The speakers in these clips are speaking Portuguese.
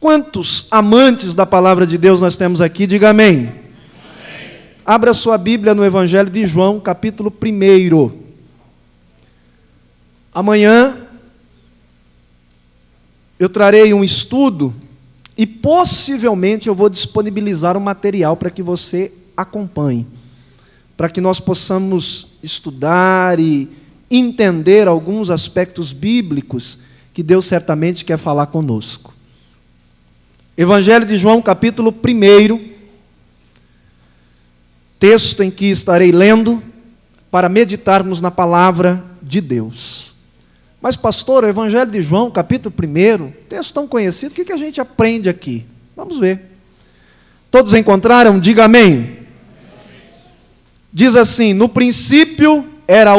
Quantos amantes da palavra de Deus nós temos aqui? Diga amém. Amém. Abra sua Bíblia no Evangelho de João, capítulo 1. Amanhã eu trarei um estudo e possivelmente eu vou disponibilizar um material para que você acompanhe, para que nós possamos estudar e entender alguns aspectos bíblicos que Deus certamente quer falar conosco. Evangelho de João, capítulo 1, texto em que estarei lendo para meditarmos na palavra de Deus. Mas, pastor, o Evangelho de João, capítulo 1, texto tão conhecido, o que a gente aprende aqui? Vamos ver. Todos encontraram? Diga amém. Diz assim: no princípio era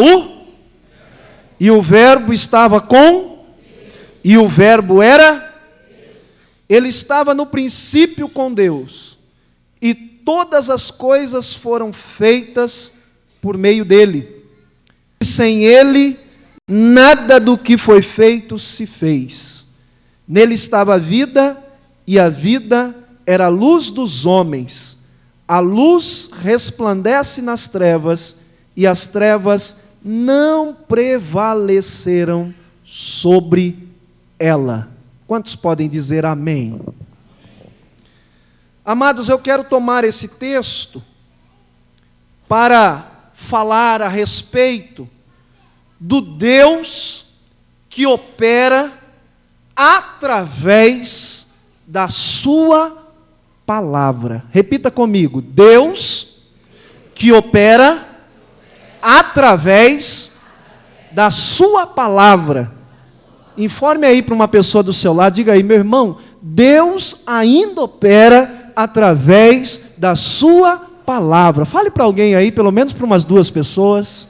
e o verbo estava com, e o verbo era. Ele estava no princípio com Deus, e todas as coisas foram feitas por meio dele. Sem ele, nada do que foi feito se fez. Nele estava a vida, e a vida era a luz dos homens. A luz resplandece nas trevas, e as trevas não prevaleceram sobre ela. Quantos podem dizer amém? Amados, eu quero tomar esse texto para falar a respeito do Deus que opera através da sua palavra. Repita comigo: Deus que opera através da sua palavra. Informe aí para uma pessoa do seu lado, diga aí: meu irmão, Deus ainda opera através da sua palavra. Fale para alguém aí, pelo menos para umas 2 pessoas.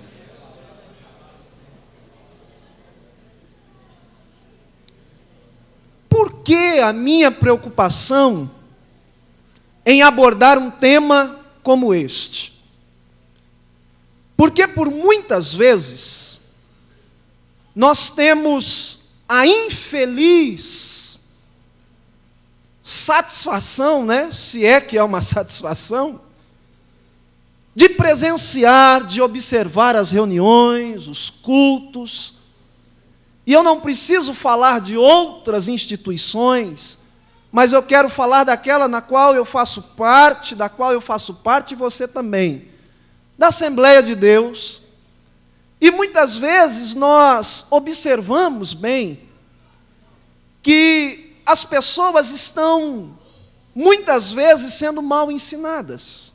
Por que a minha preocupação em abordar um tema como este? Porque por muitas vezes nós temos a infeliz satisfação, se é que é uma satisfação, de presenciar, de observar as reuniões, os cultos. E eu não preciso falar de outras instituições, mas eu quero falar daquela na qual eu faço parte, da qual eu faço parte e você também, da Assembleia de Deus. E muitas vezes nós observamos bem que as pessoas estão, muitas vezes, sendo mal ensinadas.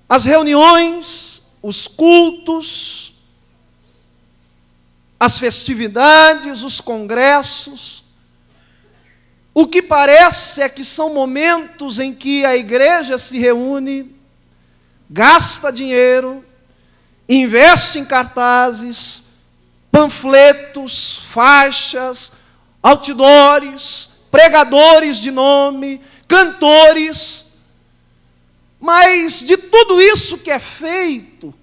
As reuniões, os cultos, as festividades, os congressos, o que parece é que são momentos em que a igreja se reúne, gasta dinheiro, investe em cartazes, panfletos, faixas, outdoors, pregadores de nome, cantores. Mas de tudo isso que é feito,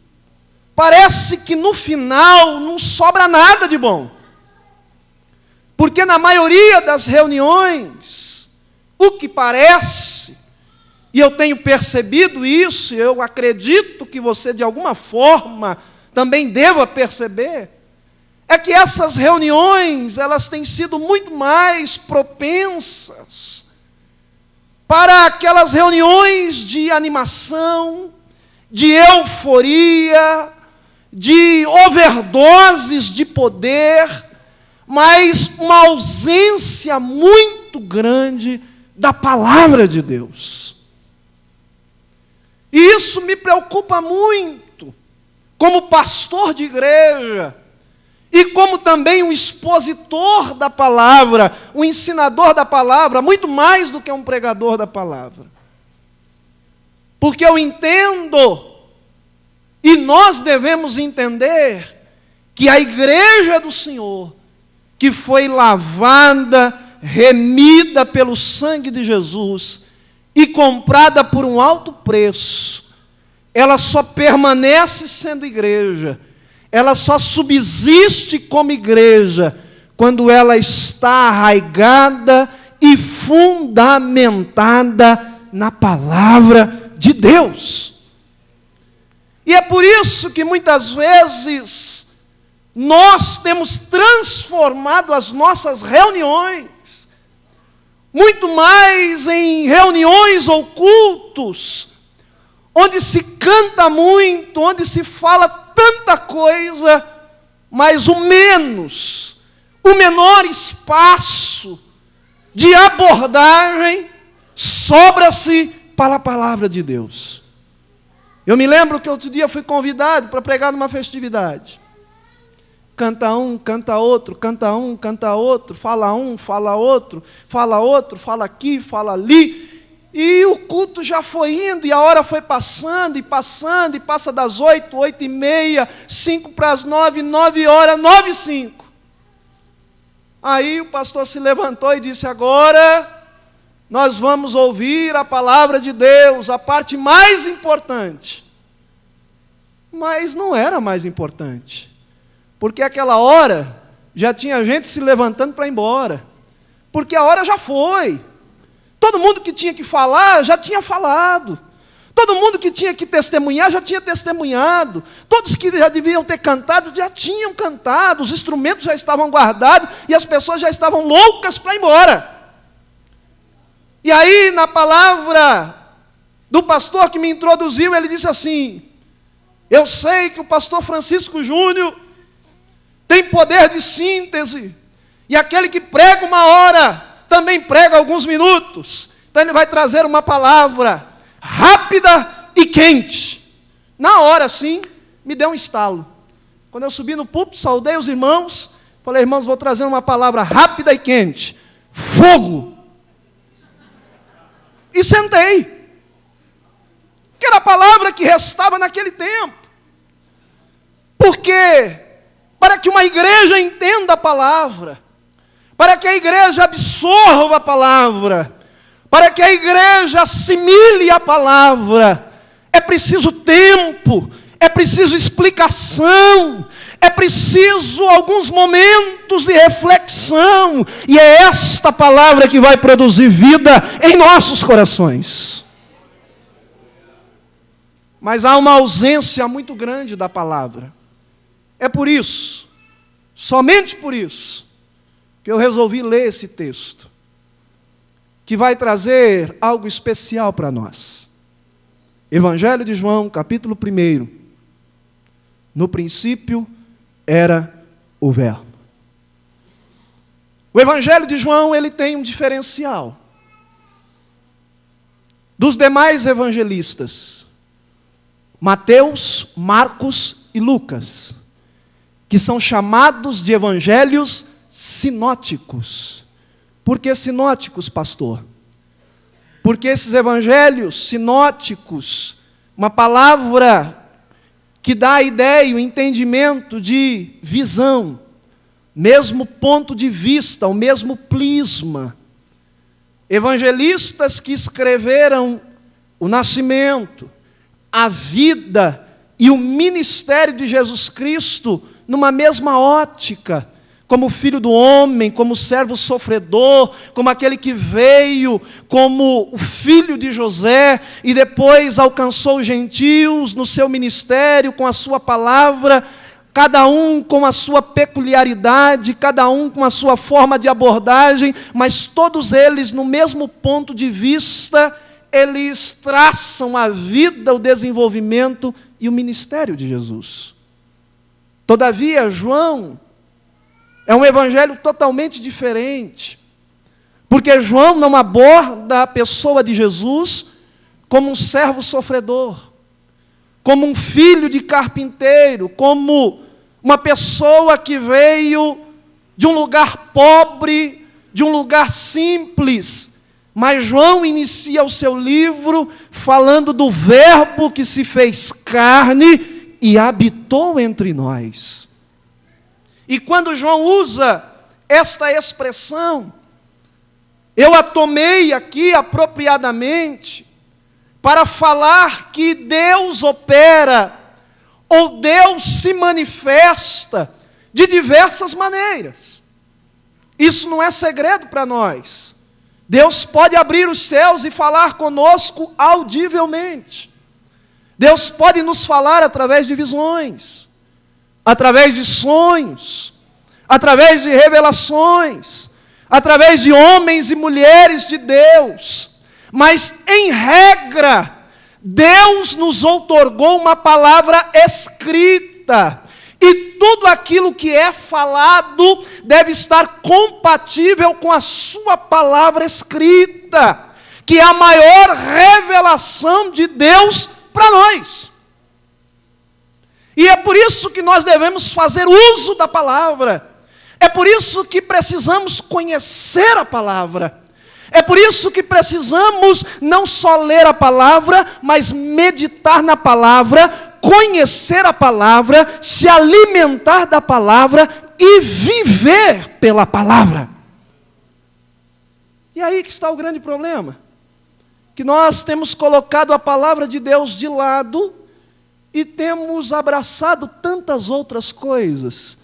parece que no final não sobra nada de bom. Porque na maioria das reuniões, o que parece, e eu tenho percebido isso, eu acredito que você de alguma forma também deva perceber, é que essas reuniões, elas têm sido muito mais propensas para aquelas reuniões de animação, de euforia, de overdoses de poder, mas uma ausência muito grande da palavra de Deus. E isso me preocupa muito, como pastor de igreja, e como também um expositor da palavra, um ensinador da palavra, muito mais do que um pregador da palavra. Porque eu entendo, e nós devemos entender, que a igreja do Senhor, que foi lavada, remida pelo sangue de Jesus, e comprada por um alto preço, ela só permanece sendo igreja, ela só subsiste como igreja, quando ela está arraigada e fundamentada na palavra de Deus. E é por isso que muitas vezes nós temos transformado as nossas reuniões muito mais em reuniões ou cultos, onde se canta muito, onde se fala tanta coisa, mas o menor espaço de abordagem sobra-se para a palavra de Deus. Eu me lembro que outro dia fui convidado para pregar numa festividade. Canta um, canta outro, canta um, canta outro, fala um, fala outro, fala aqui, fala ali. E o culto já foi indo, e a hora foi passando, e passa das 8, 8h30, 5 para as 9, 9 horas, 9h05. Aí o pastor se levantou e disse: agora nós vamos ouvir a palavra de Deus, a parte mais importante. Mas não era mais importante. Porque aquela hora já tinha gente se levantando para ir embora. Porque a hora já foi. Todo mundo que tinha que falar, já tinha falado. Todo mundo que tinha que testemunhar, já tinha testemunhado. Todos que já deviam ter cantado, já tinham cantado. Os instrumentos já estavam guardados e as pessoas já estavam loucas para ir embora. E aí, na palavra do pastor que me introduziu, ele disse assim: eu sei que o pastor Francisco Júnior tem poder de síntese, e aquele que prega uma hora, também prega alguns minutos. Então ele vai trazer uma palavra rápida e quente. Na hora, sim, me deu um estalo. Quando eu subi no púlpito, saudei os irmãos, falei: irmãos, vou trazer uma palavra rápida e quente. Fogo! E sentei. Que era a palavra que restava naquele tempo. Porque para que uma igreja entenda a palavra, para que a igreja absorva a palavra, para que a igreja assimile a palavra, é preciso tempo, é preciso explicação, é preciso alguns momentos de reflexão, e é esta palavra que vai produzir vida em nossos corações. Mas há uma ausência muito grande da palavra. É por isso, somente por isso, que eu resolvi ler esse texto, que vai trazer algo especial para nós. Evangelho de João, capítulo 1. No princípio era o Verbo. O Evangelho de João, ele tem um diferencial dos demais evangelistas, Mateus, Marcos e Lucas, que são chamados de evangelhos sinóticos. Por que sinóticos, pastor? Porque esses evangelhos sinóticos, uma palavra que dá a ideia, o entendimento de visão, mesmo ponto de vista, o mesmo prisma. Evangelistas que escreveram o nascimento, a vida e o ministério de Jesus Cristo numa mesma ótica, como filho do homem, como servo sofredor, como aquele que veio como o filho de José e depois alcançou os gentios no seu ministério com a sua palavra, cada um com a sua peculiaridade, cada um com a sua forma de abordagem, mas todos eles no mesmo ponto de vista, eles traçam a vida, o desenvolvimento e o ministério de Jesus. Todavia, João é um evangelho totalmente diferente, porque João não aborda a pessoa de Jesus como um servo sofredor, como um filho de carpinteiro, como uma pessoa que veio de um lugar pobre, de um lugar simples. Mas João inicia o seu livro falando do Verbo que se fez carne e habitou entre nós. E quando João usa esta expressão, eu a tomei aqui apropriadamente para falar que Deus opera, ou Deus se manifesta de diversas maneiras. Isso não é segredo para nós. Deus pode abrir os céus e falar conosco audivelmente. Deus pode nos falar através de visões, através de sonhos, através de revelações, através de homens e mulheres de Deus. Mas, em regra, Deus nos outorgou uma palavra escrita. E tudo aquilo que é falado deve estar compatível com a sua palavra escrita, que é a maior revelação de Deus para nós. E é por isso que nós devemos fazer uso da palavra. É por isso que precisamos conhecer a palavra. É por isso que precisamos não só ler a palavra, mas meditar na palavra, conhecer a palavra, se alimentar da palavra e viver pela palavra. E aí que está o grande problema. Que nós temos colocado a palavra de Deus de lado e temos abraçado tantas outras coisas.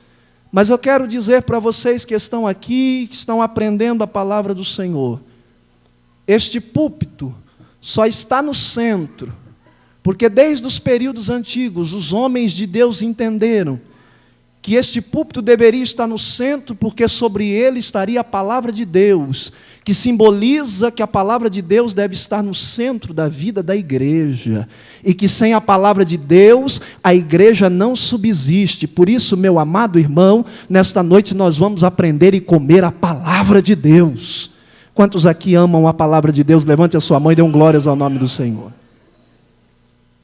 Mas eu quero dizer para vocês que estão aqui, que estão aprendendo a palavra do Senhor, este púlpito só está no centro, porque desde os períodos antigos, os homens de Deus entenderam que este púlpito deveria estar no centro, porque sobre ele estaria a palavra de Deus, que simboliza que a palavra de Deus deve estar no centro da vida da igreja, e que sem a palavra de Deus, a igreja não subsiste. Por isso, meu amado irmão, nesta noite nós vamos aprender e comer a palavra de Deus. Quantos aqui amam a palavra de Deus? Levante a sua mão e dê glórias ao nome do Senhor.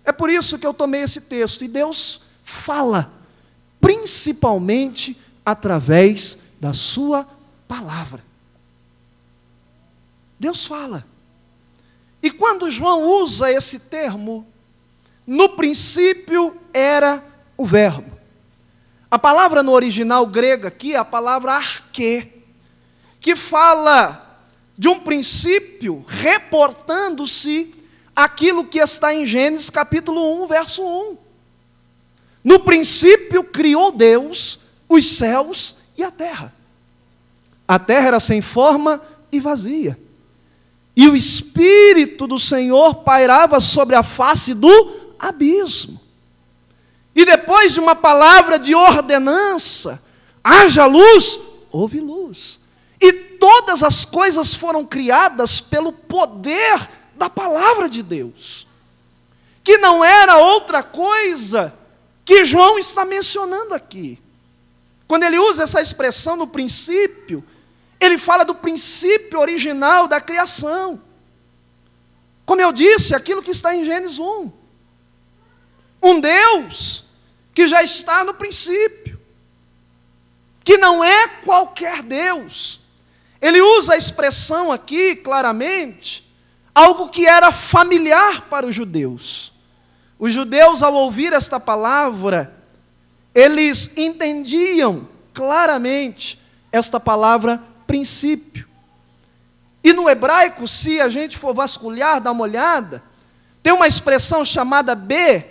É por isso que eu tomei esse texto, e Deus fala, principalmente através da sua palavra. Deus fala. E quando João usa esse termo, no princípio era o verbo. A palavra no original grego aqui é a palavra arquê, que fala de um princípio reportando-se aquilo que está em Gênesis capítulo 1, verso 1. No princípio criou Deus os céus e a terra. A terra era sem forma e vazia. E o Espírito do Senhor pairava sobre a face do abismo. E depois de uma palavra de ordenança, haja luz, houve luz. E todas as coisas foram criadas pelo poder da palavra de Deus, que não era outra coisa que João está mencionando aqui. Quando ele usa essa expressão no princípio, ele fala do princípio original da criação. Como eu disse, aquilo que está em Gênesis 1. Um Deus que já está no princípio, que não é qualquer Deus. Ele usa a expressão aqui, claramente, algo que era familiar para os judeus. Os judeus, ao ouvir esta palavra, eles entendiam claramente esta palavra princípio. E no hebraico, se a gente for vasculhar, dar uma olhada, tem uma expressão chamada Bereshit,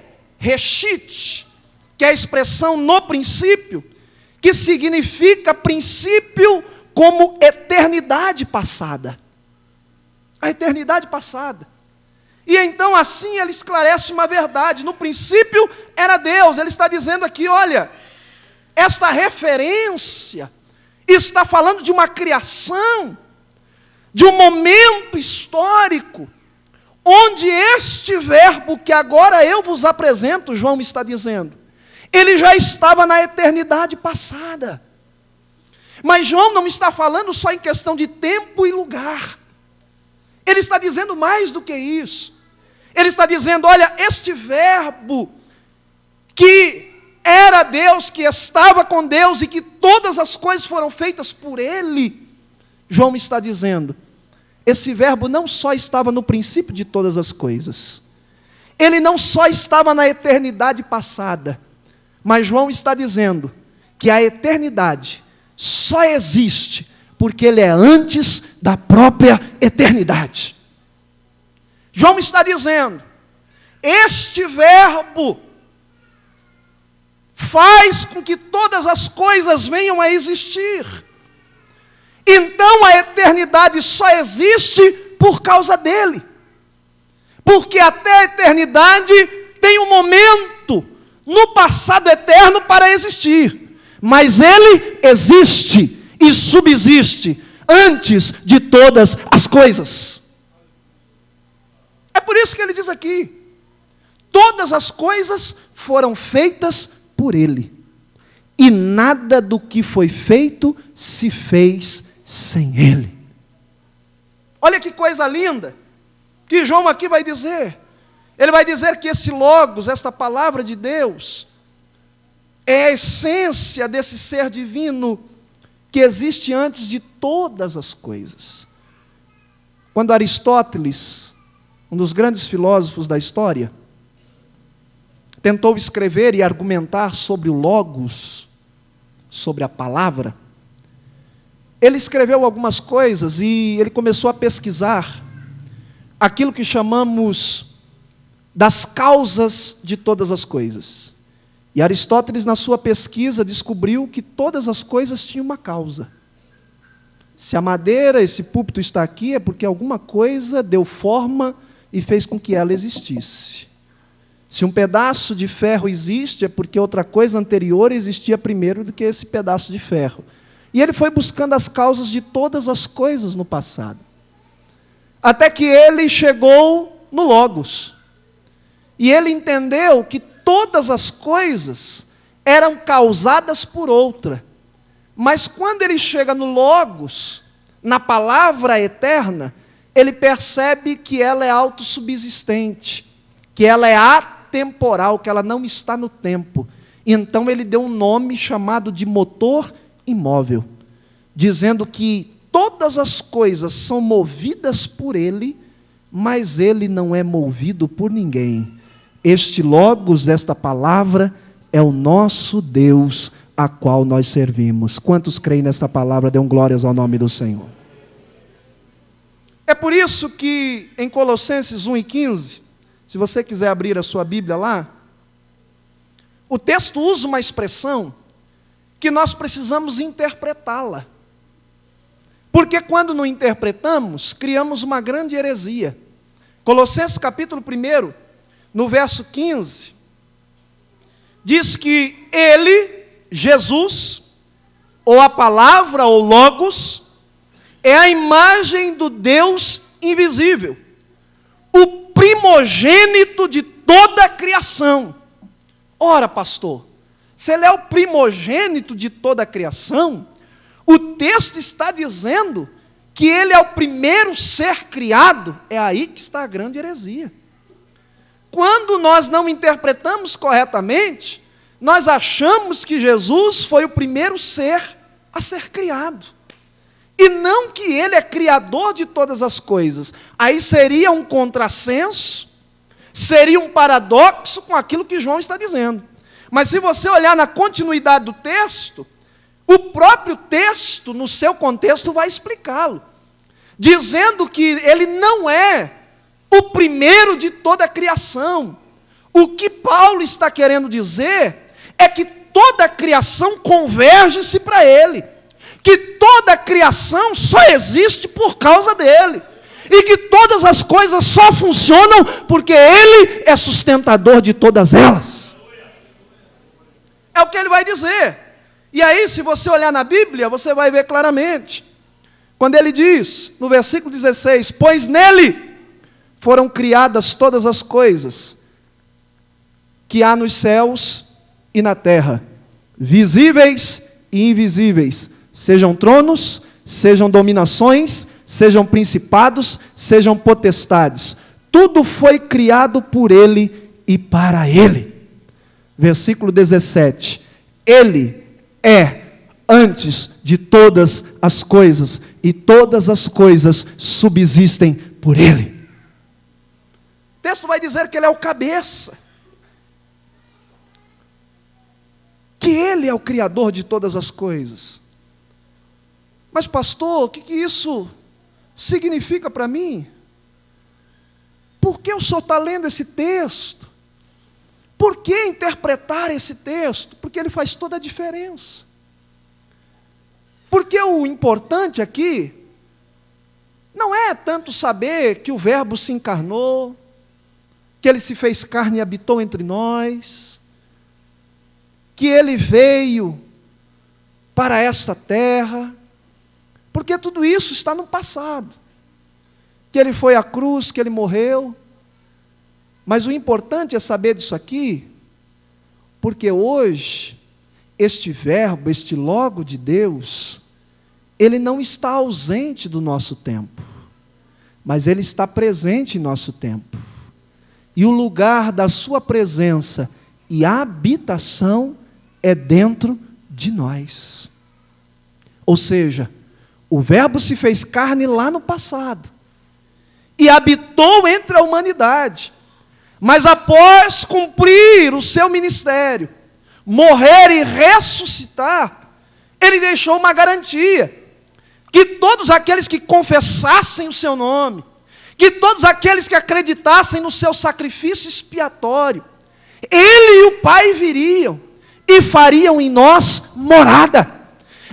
que é a expressão no princípio, que significa princípio como eternidade passada. A eternidade passada. E então assim ele esclarece uma verdade. No princípio era Deus. Ele está dizendo aqui, olha, esta referência está falando de uma criação, de um momento histórico, onde este verbo que agora eu vos apresento, João está dizendo, ele já estava na eternidade passada. Mas João não está falando só em questão de tempo e lugar. Ele está dizendo mais do que isso. Ele está dizendo, olha, este verbo que era Deus, que estava com Deus e que todas as coisas foram feitas por Ele, João está dizendo, esse verbo não só estava no princípio de todas as coisas, ele não só estava na eternidade passada, mas João está dizendo que a eternidade só existe porque ele é antes da própria eternidade. João está dizendo, este verbo faz com que todas as coisas venham a existir. Então a eternidade só existe por causa dele. Porque até a eternidade tem um momento no passado eterno para existir. Mas ele existe e subsiste antes de todas as coisas. É por isso que ele diz aqui: todas as coisas foram feitas por ele, e nada do que foi feito se fez sem ele. Olha que coisa linda que João aqui vai dizer. Ele vai dizer que esse Logos, esta palavra de Deus, é a essência desse ser divino que existe antes de todas as coisas. Quando Aristóteles, um dos grandes filósofos da história, tentou escrever e argumentar sobre o Logos, sobre a palavra, ele escreveu algumas coisas e ele começou a pesquisar aquilo que chamamos das causas de todas as coisas. E Aristóteles, na sua pesquisa, descobriu que todas as coisas tinham uma causa. Se a madeira, esse púlpito está aqui, é porque alguma coisa deu forma e fez com que ela existisse. Se um pedaço de ferro existe, é porque outra coisa anterior existia primeiro do que esse pedaço de ferro. E ele foi buscando as causas de todas as coisas no passado. Até que ele chegou no Logos. E ele entendeu que todas as coisas eram causadas por outra. Mas quando ele chega no Logos, na palavra eterna, ele percebe que ela é autossubsistente, que ela é atemporal, que ela não está no tempo. Então ele deu um nome chamado de motor imóvel, dizendo que todas as coisas são movidas por ele, mas ele não é movido por ninguém. Este Logos, esta palavra, é o nosso Deus, a qual nós servimos. Quantos creem nesta palavra, dêem glórias ao nome do Senhor. É por isso que em Colossenses 1:15, se você quiser abrir a sua Bíblia lá, o texto usa uma expressão que nós precisamos interpretá-la. Porque quando não interpretamos, criamos uma grande heresia. Colossenses capítulo 1, no verso 15, diz que ele, Jesus, ou a palavra, ou Logos, é a imagem do Deus invisível, o primogênito de toda a criação. Ora, pastor, se ele é o primogênito de toda a criação, o texto está dizendo que ele é o primeiro ser criado. É aí que está a grande heresia. Quando nós não interpretamos corretamente, nós achamos que Jesus foi o primeiro ser a ser criado. E não que ele é criador de todas as coisas. Aí seria um contrassenso, seria um paradoxo com aquilo que João está dizendo. Mas se você olhar na continuidade do texto, o próprio texto, no seu contexto, vai explicá-lo, dizendo que ele não é o primeiro de toda a criação. O que Paulo está querendo dizer é que toda a criação converge-se para ele, que toda a criação só existe por causa dele, e que todas as coisas só funcionam porque ele é sustentador de todas elas. É o que ele vai dizer. E aí, se você olhar na Bíblia, você vai ver claramente, quando ele diz, no versículo 16, pois nele foram criadas todas as coisas que há nos céus e na terra, visíveis e invisíveis, sejam tronos, sejam dominações, sejam principados, sejam potestades. Tudo foi criado por ele e para ele. Versículo 17. Ele é antes de todas as coisas, e todas as coisas subsistem por ele. O texto vai dizer que ele é o cabeça, que ele é o criador de todas as coisas. Mas pastor, o que isso significa para mim? Por que o senhor está lendo esse texto? Por que interpretar esse texto? Porque ele faz toda a diferença. Porque o importante aqui não é tanto saber que o Verbo se encarnou, que ele se fez carne e habitou entre nós, que ele veio para esta terra, porque tudo isso está no passado. Que ele foi à cruz, que ele morreu. Mas o importante é saber disso aqui, porque hoje, este Verbo, este Logo de Deus, ele não está ausente do nosso tempo, mas ele está presente em nosso tempo. E o lugar da sua presença e habitação é dentro de nós. Ou seja, o Verbo se fez carne lá no passado e habitou entre a humanidade. Mas após cumprir o seu ministério, morrer e ressuscitar, ele deixou uma garantia, que todos aqueles que confessassem o seu nome, que todos aqueles que acreditassem no seu sacrifício expiatório, ele e o Pai viriam e fariam em nós morada.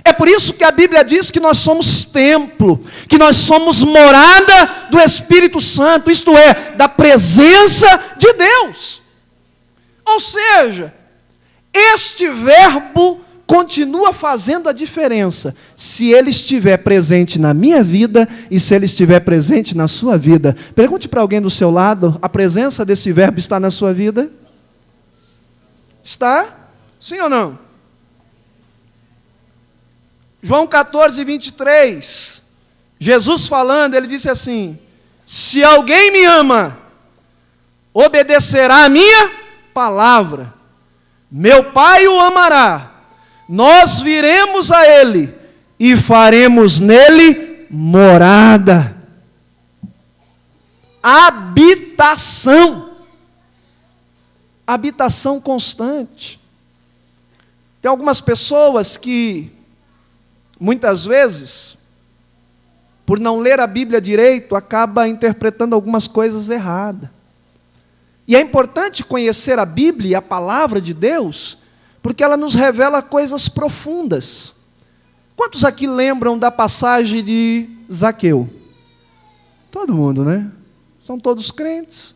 É por isso que a Bíblia diz que nós somos templo, que nós somos morada do Espírito Santo, isto é, da presença de Deus. Ou seja, este Verbo continua fazendo a diferença, se ele estiver presente na minha vida e se ele estiver presente na sua vida. Pergunte para alguém do seu lado, a presença desse Verbo está na sua vida? Está? Sim ou não? João 14, 23, Jesus falando, ele disse assim: se alguém me ama, obedecerá a minha palavra, meu Pai o amará, nós viremos a ele e faremos nele morada, habitação constante. Tem algumas pessoas que muitas vezes, por não ler a Bíblia direito, acaba interpretando algumas coisas erradas. E é importante conhecer a Bíblia e a palavra de Deus, porque ela nos revela coisas profundas. Quantos aqui lembram da passagem de Zaqueu? Todo mundo, né? São todos crentes.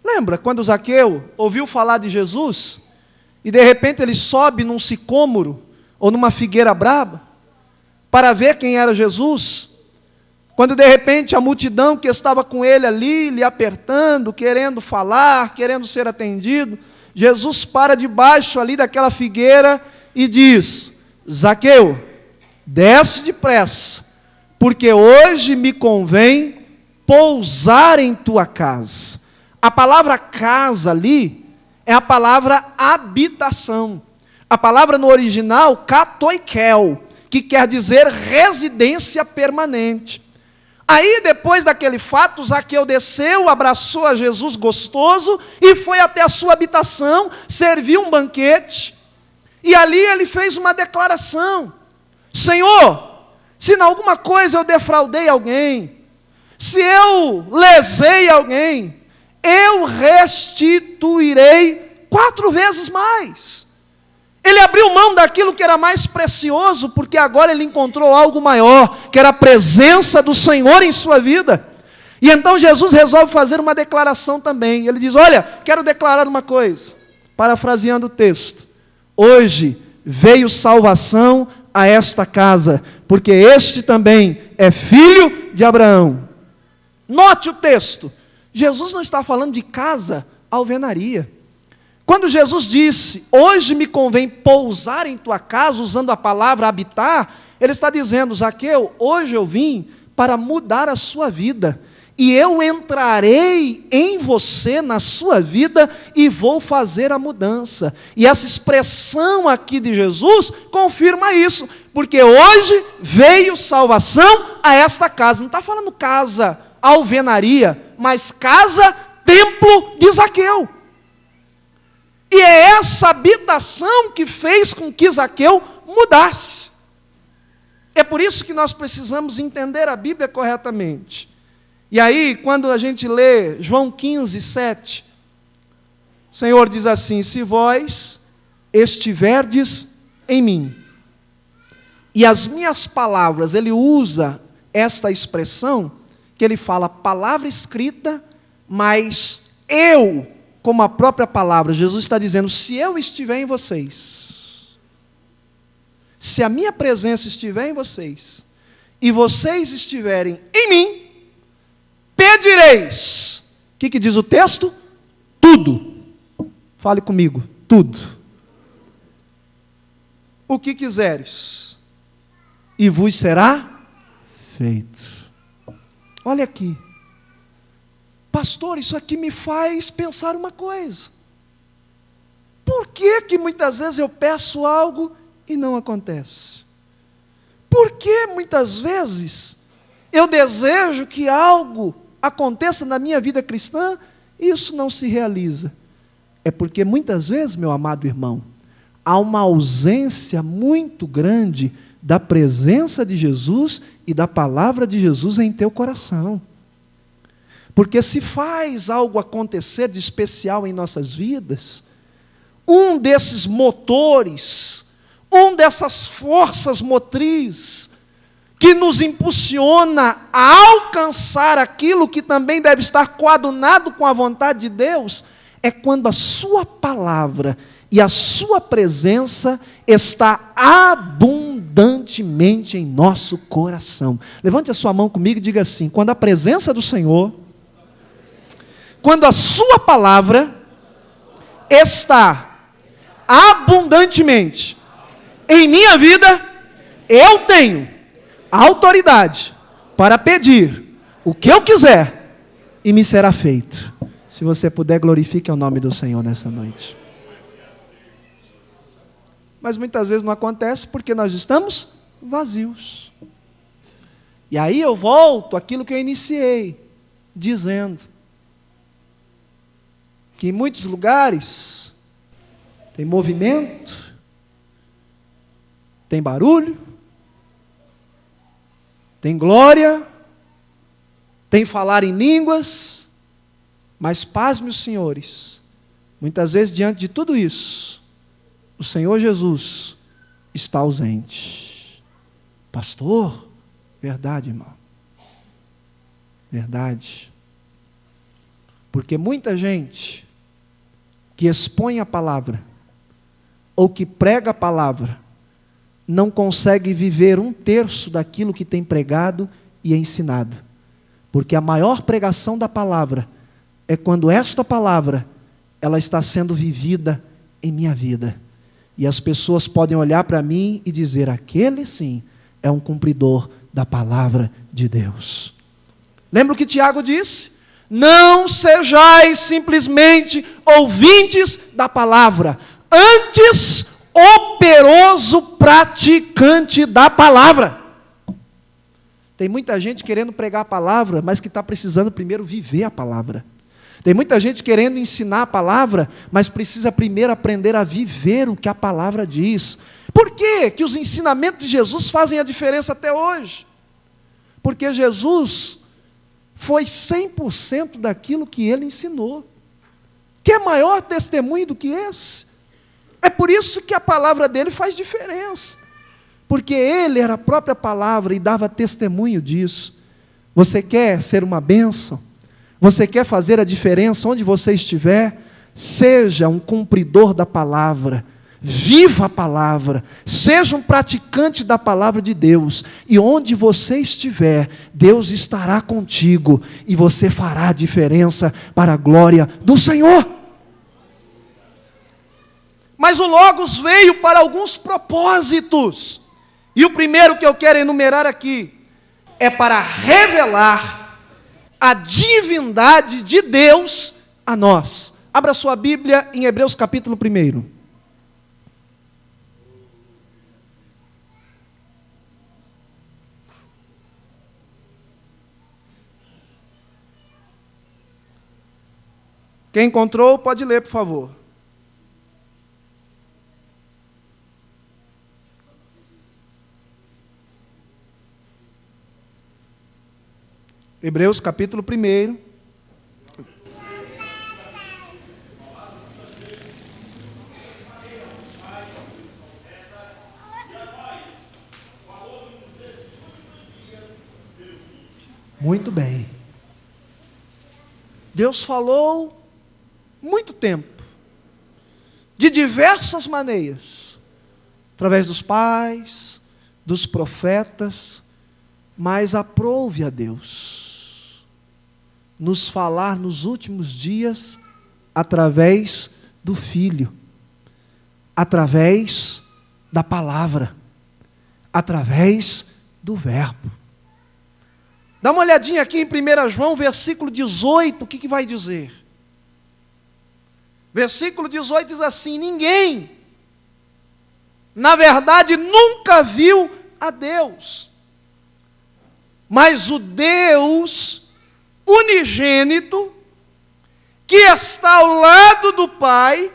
Lembra quando Zaqueu ouviu falar de Jesus, e de repente ele sobe num sicômoro, ou numa figueira braba, para ver quem era Jesus, quando de repente a multidão que estava com ele ali, lhe apertando, querendo falar, querendo ser atendido, Jesus para debaixo ali daquela figueira e diz: Zaqueu, desce depressa, porque hoje me convém pousar em tua casa. A palavra casa ali é a palavra habitação. A palavra no original, katoikel, que quer dizer residência permanente. Aí, depois daquele fato, Zaqueu desceu, abraçou a Jesus gostoso e foi até a sua habitação, serviu um banquete, e ali ele fez uma declaração: Senhor, se em alguma coisa eu defraudei alguém, se eu lesei alguém, eu restituirei 4 vezes mais. Ele abriu mão daquilo que era mais precioso, porque agora ele encontrou algo maior, que era a presença do Senhor em sua vida. E então Jesus resolve fazer uma declaração também. Ele diz: olha, quero declarar uma coisa, parafraseando o texto: hoje veio salvação a esta casa, porque este também é filho de Abraão. Note o texto, Jesus não está falando de casa, alvenaria. Quando Jesus disse, hoje me convém pousar em tua casa, usando a palavra habitar, ele está dizendo: Zaqueu, hoje eu vim para mudar a sua vida, e eu entrarei em você, na sua vida, e vou fazer a mudança. E essa expressão aqui de Jesus confirma isso, porque hoje veio salvação a esta casa. Não está falando casa, alvenaria, mas casa, templo de Zaqueu. E é essa habitação que fez com que Zaqueu mudasse. É por isso que nós precisamos entender a Bíblia corretamente. E aí, quando a gente lê João 15, 7, o Senhor diz assim: se vós estiverdes em mim, e as minhas palavras, ele usa esta expressão, que ele fala palavra escrita, mas eu, como a própria palavra, Jesus está dizendo, se eu estiver em vocês, se a minha presença estiver em vocês, e vocês estiverem em mim, pedireis. O que diz o texto? Tudo. Fale comigo, tudo. O que quiseres, e vos será feito. Olha aqui. Pastor, isso aqui me faz pensar uma coisa. Por que muitas vezes eu peço algo e não acontece? Por que muitas vezes eu desejo que algo aconteça na minha vida cristã e isso não se realiza? É porque muitas vezes, meu amado irmão, há uma ausência muito grande da presença de Jesus e da palavra de Jesus em teu coração. Porque se faz algo acontecer de especial em nossas vidas, um desses motores, dessas forças motrizes, que nos impulsiona a alcançar aquilo que também deve estar coadunado com a vontade de Deus, é quando a sua palavra e a sua presença está abundantemente em nosso coração. Levante a sua mão comigo e diga assim: quando a presença do Senhor, quando a sua palavra está abundantemente em minha vida, eu tenho autoridade para pedir o que eu quiser e me será feito. Se você puder, glorifique o nome do Senhor nessa noite. Mas muitas vezes não acontece porque nós estamos vazios. E aí eu volto àquilo que eu iniciei, dizendo que em muitos lugares tem movimento, tem barulho, tem glória, tem falar em línguas, mas pasme os senhores, muitas vezes diante de tudo isso, o Senhor Jesus está ausente. Pastor, verdade, irmão, verdade, porque muita gente que expõe a palavra, ou que prega a palavra, não consegue viver 1/3 daquilo que tem pregado e ensinado. Porque a maior pregação da palavra é quando esta palavra, ela está sendo vivida em minha vida. E as pessoas podem olhar para mim e dizer, aquele sim é um cumpridor da palavra de Deus. Lembra o que Tiago disse? Não sejais simplesmente ouvintes da palavra, antes operoso praticante da palavra. Tem muita gente querendo pregar a palavra, mas que está precisando primeiro viver a palavra. Tem muita gente querendo ensinar a palavra, mas precisa primeiro aprender a viver o que a palavra diz. Por que que os ensinamentos de Jesus fazem a diferença até hoje? Porque Jesus foi 100% daquilo que ele ensinou. Que é maior testemunho do que esse? É por isso que a palavra dele faz diferença. Porque ele era a própria palavra e dava testemunho disso. Você quer ser uma bênção? Você quer fazer a diferença onde você estiver? Seja um cumpridor da palavra. Viva a palavra. Seja um praticante da palavra de Deus. E onde você estiver, Deus estará contigo. E você fará a diferença para a glória do Senhor. Mas o Logos veio para alguns propósitos. E o primeiro que eu quero enumerar aqui é para revelar a divindade de Deus a nós. Abra sua Bíblia em Hebreus capítulo 1. Quem encontrou, pode ler, por favor. Hebreus capítulo 1. Muito bem. Deus falou muito tempo, de diversas maneiras, através dos pais, dos profetas, mas aprouve a Deus nos falar nos últimos dias através do Filho, através da palavra, através do Verbo. Dá uma olhadinha aqui em 1 João, versículo 18, o que vai dizer? Versículo 18 diz assim: ninguém, na verdade, nunca viu a Deus, mas o Deus unigênito, que está ao lado do Pai,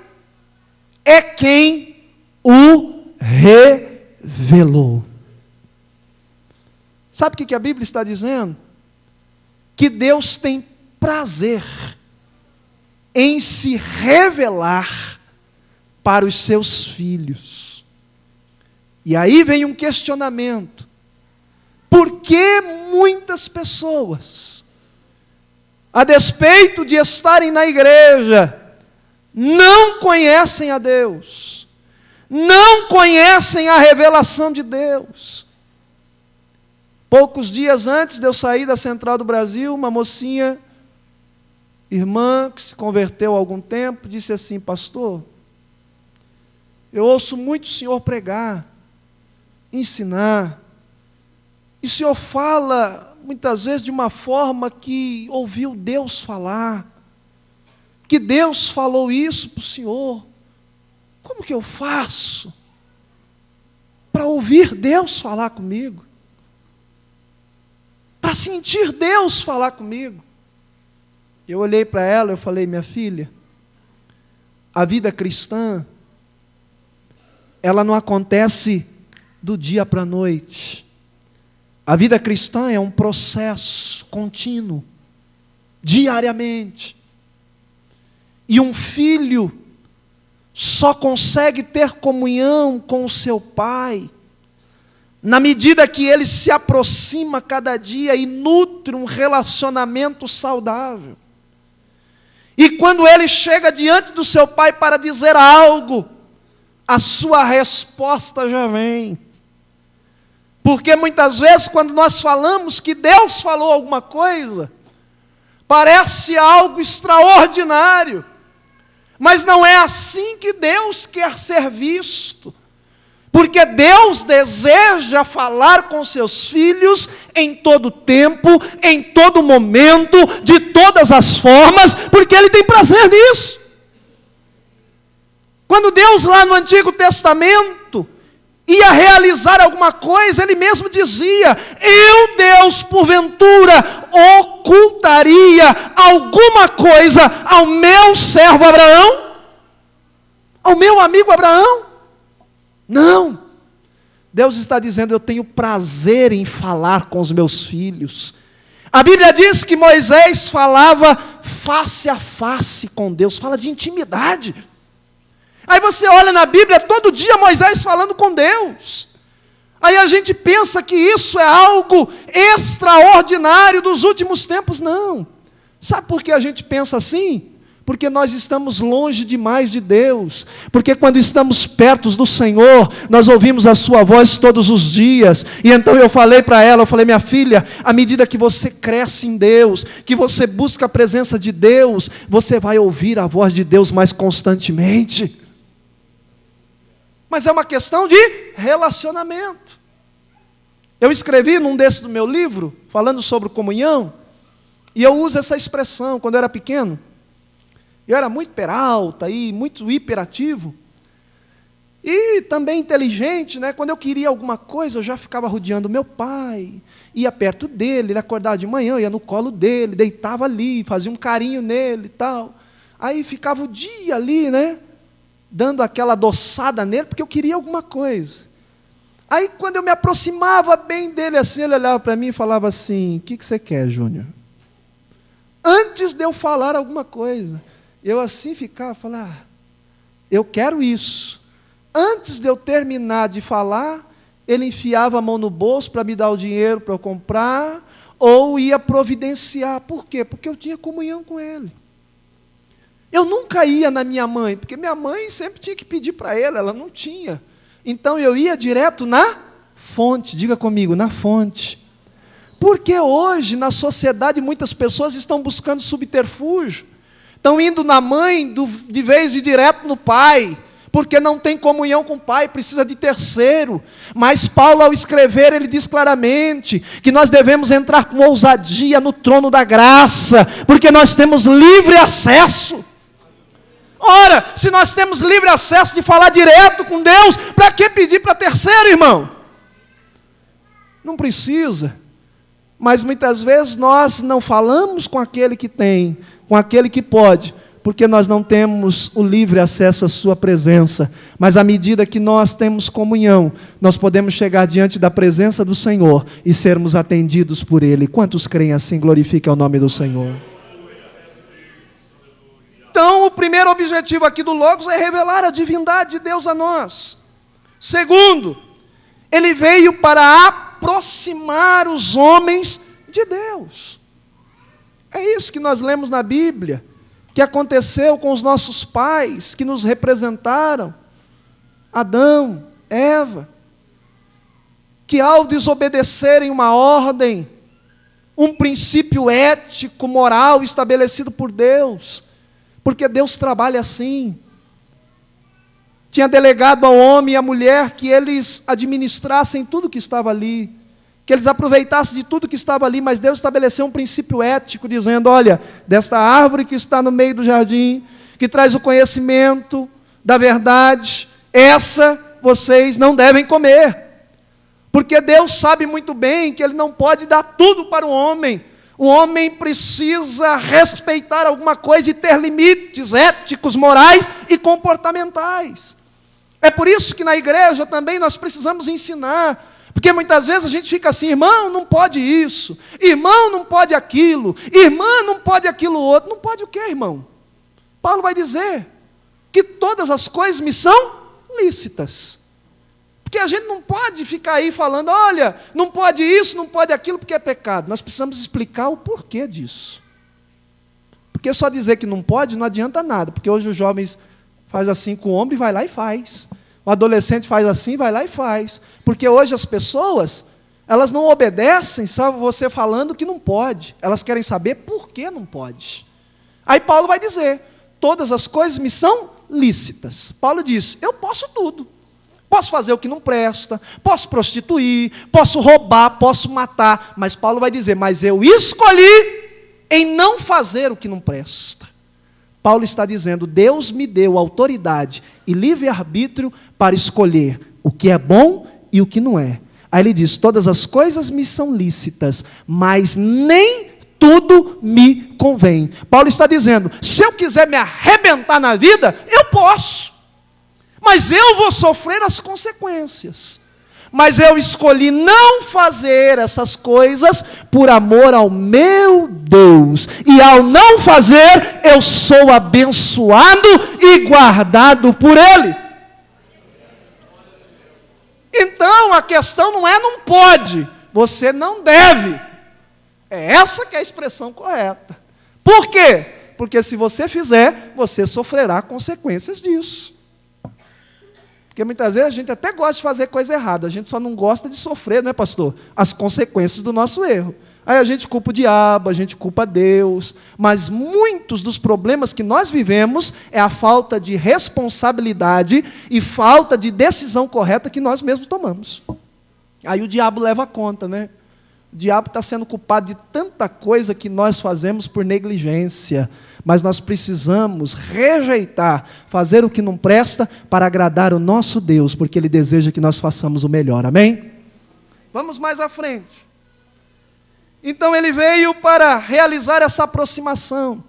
é quem o revelou. Sabe o que a Bíblia está dizendo? Que Deus tem prazer em se revelar para os seus filhos. E aí vem um questionamento: por que muitas pessoas, a despeito de estarem na igreja, não conhecem a Deus, não conhecem a revelação de Deus? Poucos dias antes de eu sair da Central do Brasil, uma mocinha, irmã, que se converteu há algum tempo, disse assim: pastor, eu ouço muito o senhor pregar, ensinar, e o senhor fala muitas vezes de uma forma que ouviu Deus falar, que Deus falou isso para o senhor. Como que eu faço para ouvir Deus falar comigo? Para sentir Deus falar comigo? Eu olhei para ela e falei: minha filha, a vida cristã, ela não acontece do dia para a noite. A vida cristã é um processo contínuo, diariamente. E um filho só consegue ter comunhão com o seu pai na medida que ele se aproxima cada dia e nutre um relacionamento saudável. E quando ele chega diante do seu pai para dizer algo, a sua resposta já vem. Porque muitas vezes, quando nós falamos que Deus falou alguma coisa, parece algo extraordinário, mas não é assim que Deus quer ser visto. Porque Deus deseja falar com seus filhos em todo tempo, em todo momento, de todas as formas, porque Ele tem prazer nisso. Quando Deus lá no Antigo Testamento ia realizar alguma coisa, Ele mesmo dizia: eu, Deus, porventura, ocultaria alguma coisa ao meu servo Abraão? Ao meu amigo Abraão? Não. Deus está dizendo: eu tenho prazer em falar com os meus filhos. A Bíblia diz que Moisés falava face a face com Deus, fala de intimidade. Aí você olha na Bíblia, todo dia Moisés falando com Deus. Aí a gente pensa que isso é algo extraordinário dos últimos tempos. Não. Sabe por que a gente pensa assim? Porque nós estamos longe demais de Deus. Porque quando estamos perto do Senhor, nós ouvimos a sua voz todos os dias. E então eu falei para ela, minha filha, à medida que você cresce em Deus, que você busca a presença de Deus, você vai ouvir a voz de Deus mais constantemente. Mas é uma questão de relacionamento. Eu escrevi num desses do meu livro, falando sobre comunhão, e eu uso essa expressão. Quando eu era pequeno, eu era muito peralta e muito hiperativo. E também inteligente, né? Quando eu queria alguma coisa, eu já ficava rodeando meu pai, ia perto dele, ele acordava de manhã, eu ia no colo dele, deitava ali, fazia um carinho nele e tal. Aí ficava o dia ali, né? Dando aquela adoçada nele, porque eu queria alguma coisa. Aí quando eu me aproximava bem dele assim, ele olhava para mim e falava assim: o que você quer, Júnior? Antes de eu falar alguma coisa, eu assim ficava, falava: eu quero isso. Antes de eu terminar de falar, ele enfiava a mão no bolso para me dar o dinheiro para eu comprar, ou ia providenciar. Por quê? Porque eu tinha comunhão com Ele. Eu nunca ia na minha mãe, porque minha mãe sempre tinha que pedir para ela não tinha. Então eu ia direto na fonte, diga comigo, na fonte. Porque hoje, na sociedade, muitas pessoas estão buscando subterfúgio, estão indo na mãe de vez e direto no pai, porque não tem comunhão com o pai, precisa de terceiro. Mas Paulo, ao escrever, ele diz claramente que nós devemos entrar com ousadia no trono da graça, porque nós temos livre acesso. Ora, se nós temos livre acesso de falar direto com Deus, para que pedir para terceiro, irmão? Não precisa. Mas muitas vezes nós não falamos com aquele que tem, com aquele que pode, porque nós não temos o livre acesso à sua presença. Mas à medida que nós temos comunhão, nós podemos chegar diante da presença do Senhor e sermos atendidos por Ele. Quantos creem assim? Glorifiquem o nome do Senhor. Então, o primeiro objetivo aqui do Logos é revelar a divindade de Deus a nós. Segundo, ele veio para aproximar os homens de Deus. É isso que nós lemos na Bíblia, que aconteceu com os nossos pais, que nos representaram, Adão, Eva, que ao desobedecerem uma ordem, um princípio ético, moral estabelecido por Deus, porque Deus trabalha assim. Tinha delegado ao homem e à mulher que eles administrassem tudo que estava ali, que eles aproveitassem de tudo que estava ali, mas Deus estabeleceu um princípio ético, dizendo, olha, desta árvore que está no meio do jardim, que traz o conhecimento da verdade, essa vocês não devem comer, porque Deus sabe muito bem que Ele não pode dar tudo para o homem precisa respeitar alguma coisa e ter limites éticos, morais e comportamentais. É por isso que na igreja também nós precisamos ensinar, porque muitas vezes a gente fica assim, irmão, não pode isso, irmão, não pode aquilo, irmã, não pode aquilo outro. Não pode o quê, irmão? Paulo vai dizer que todas as coisas me são lícitas. Porque a gente não pode ficar aí falando, olha, não pode isso, não pode aquilo, porque é pecado. Nós precisamos explicar o porquê disso. Porque só dizer que não pode não adianta nada, porque hoje os jovens fazem assim com o ombro e vai lá e faz. O adolescente faz assim, vai lá e faz. Porque hoje as pessoas, elas não obedecem só você falando que não pode. Elas querem saber por que não pode. Aí Paulo vai dizer, todas as coisas me são lícitas. Paulo diz, eu posso tudo. Posso fazer o que não presta, posso prostituir, posso roubar, posso matar. Mas Paulo vai dizer, mas eu escolhi em não fazer o que não presta. Paulo está dizendo, Deus me deu autoridade e livre-arbítrio para escolher o que é bom e o que não é. Aí ele diz, todas as coisas me são lícitas, mas nem tudo me convém. Paulo está dizendo, se eu quiser me arrebentar na vida, eu posso. Mas eu vou sofrer as consequências. Mas eu escolhi não fazer essas coisas por amor ao meu Deus. E ao não fazer, eu sou abençoado e guardado por Ele. Então, a questão não é não pode, você não deve. É essa que é a expressão correta. Por quê? Porque se você fizer, você sofrerá consequências disso. Porque muitas vezes a gente até gosta de fazer coisa errada, a gente só não gosta de sofrer, não é, pastor? As consequências do nosso erro. Aí a gente culpa o diabo, a gente culpa Deus, mas muitos dos problemas que nós vivemos é a falta de responsabilidade e falta de decisão correta que nós mesmos tomamos. Aí o diabo leva a conta, né? O diabo está sendo culpado de tanta coisa que nós fazemos por negligência, mas nós precisamos rejeitar, fazer o que não presta para agradar o nosso Deus, porque Ele deseja que nós façamos o melhor, amém? Vamos mais à frente. Então ele veio para realizar essa aproximação,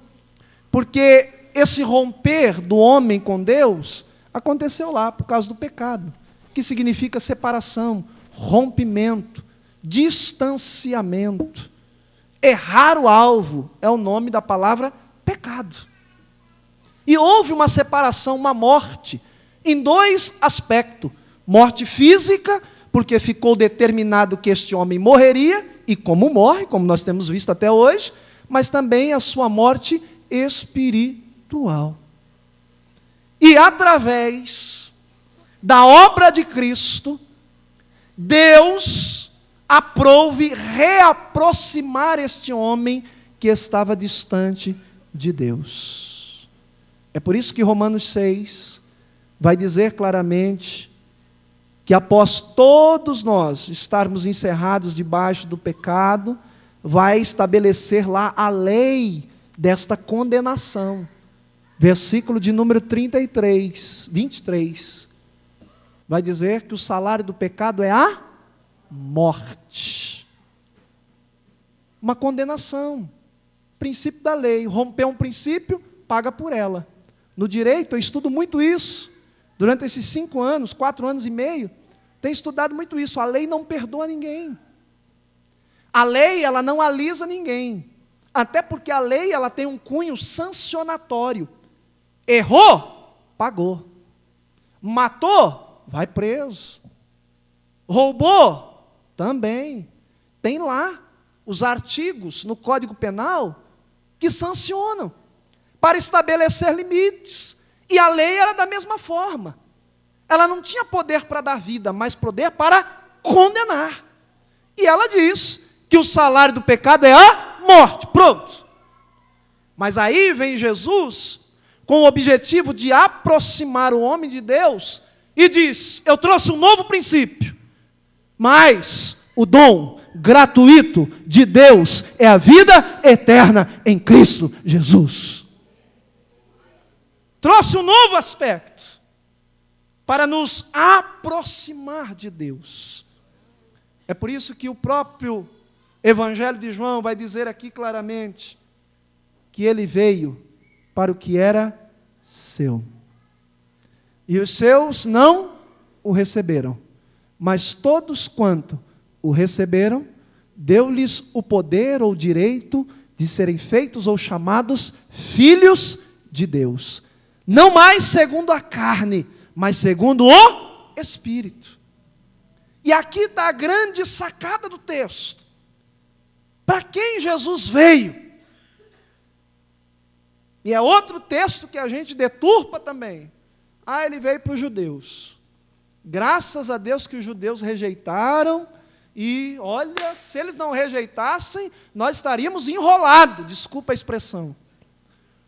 porque esse romper do homem com Deus aconteceu lá por causa do pecado, que significa separação, rompimento, distanciamento. Errar o alvo é o nome da palavra pecado. E houve uma separação, uma morte, em dois aspectos. Morte física, porque ficou determinado que este homem morreria, e como morre, como nós temos visto até hoje, mas também a sua morte espiritual. E através da obra de Cristo, Deus aprouve reaproximar este homem que estava distante de Deus. É por isso que Romanos 6 vai dizer claramente que após todos nós estarmos encerrados debaixo do pecado, vai estabelecer lá a lei desta condenação. Versículo de número 23, vai dizer que o salário do pecado é a morte. Uma condenação. Princípio da lei. Romper um princípio, paga por ela. No direito, eu estudo muito isso. Durante esses 5 anos, 4 anos e meio, tenho estudado muito isso. A lei não perdoa ninguém. A lei, ela não alisa ninguém. Até porque a lei, ela tem um cunho sancionatório. Errou? Pagou. Matou? Vai preso. Roubou? Também. Tem lá os artigos no Código Penal que sancionam para estabelecer limites. E a lei era da mesma forma. Ela não tinha poder para dar vida, mas poder para condenar. E ela diz que o salário do pecado é a morte. Pronto. Mas aí vem Jesus com o objetivo de aproximar o homem de Deus e diz: eu trouxe um novo princípio, mas o dom gratuito de Deus é a vida eterna em Cristo Jesus. Trouxe um novo aspecto para nos aproximar de Deus. É por isso que o próprio Evangelho de João vai dizer aqui claramente que ele veio para o que era seu. E os seus não o receberam, mas todos quanto o receberam, deu-lhes o poder ou direito de serem feitos ou chamados filhos de Deus. Não mais segundo a carne, mas segundo o Espírito. E aqui está a grande sacada do texto. Para quem Jesus veio? E é outro texto que a gente deturpa também. Ele veio para os judeus. Graças a Deus que os judeus rejeitaram. E olha, se eles não rejeitassem, nós estaríamos enrolados, desculpa a expressão.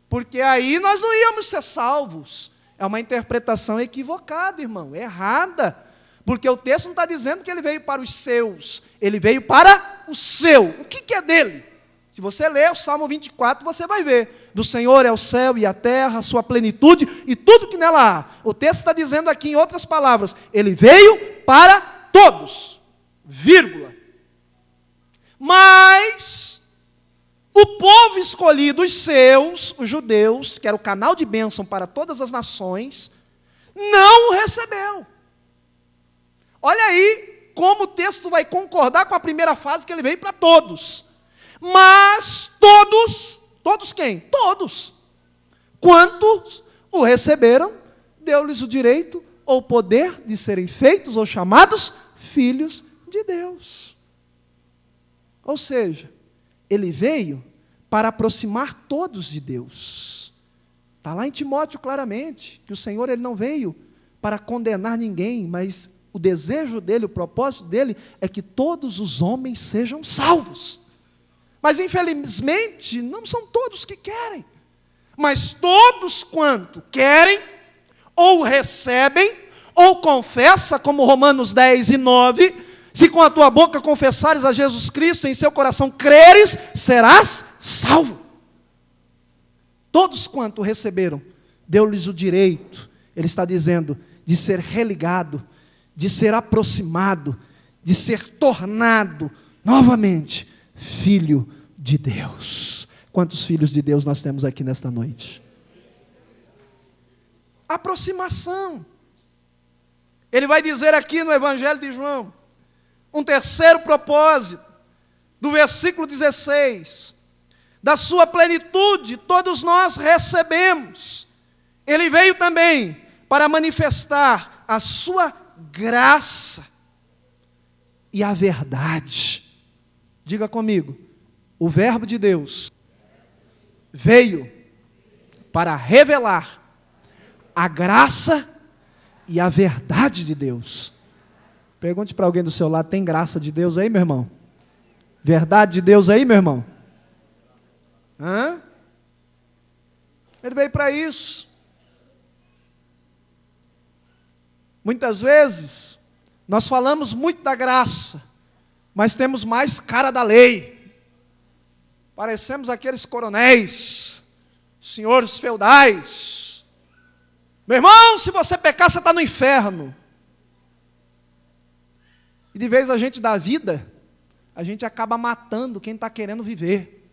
Porque aí nós não íamos ser salvos. É uma interpretação equivocada, irmão, errada. Porque o texto não está dizendo que ele veio para os seus, ele veio para o seu. O que é dele? Se você ler o Salmo 24, você vai ver. Do Senhor é o céu e a terra, a sua plenitude e tudo que nela há. O texto está dizendo aqui, em outras palavras, ele veio para todos, vírgula. Mas o povo escolhido, os seus, os judeus, que era o canal de bênção para todas as nações, não o recebeu. Olha aí como o texto vai concordar com a primeira fase, que ele veio para todos. Mas todos quem? Todos. Quantos o receberam, deu-lhes o direito ou poder de serem feitos ou chamados filhos de Deus. Ou seja, ele veio para aproximar todos de Deus. Está lá em Timóteo claramente, que o Senhor ele não veio para condenar ninguém, mas o desejo dele, o propósito dele, é que todos os homens sejam salvos. Mas infelizmente, não são todos que querem. Mas todos quanto querem, ou recebem, ou confessa, como Romanos 10 e 9, se com a tua boca confessares a Jesus Cristo, em seu coração creres, serás salvo. Todos quanto receberam, deu-lhes o direito, ele está dizendo, de ser religado, de ser aproximado, de ser tornado novamente filho de Deus. Quantos filhos de Deus nós temos aqui nesta noite? Aproximação. Ele vai dizer aqui no Evangelho de João, um terceiro propósito, do versículo 16, da sua plenitude todos nós recebemos. Ele veio também para manifestar a sua graça e a verdade. Diga comigo, o Verbo de Deus veio para revelar a graça e a verdade de Deus. Pergunte para alguém do seu lado, tem graça de Deus aí, meu irmão? Verdade de Deus aí, meu irmão? Hã? Ele veio para isso. Muitas vezes, nós falamos muito da graça, mas temos mais cara da lei. Parecemos aqueles coronéis, senhores feudais. Meu irmão, se você pecar, você está no inferno. E de vez a gente dá vida, a gente acaba matando quem está querendo viver.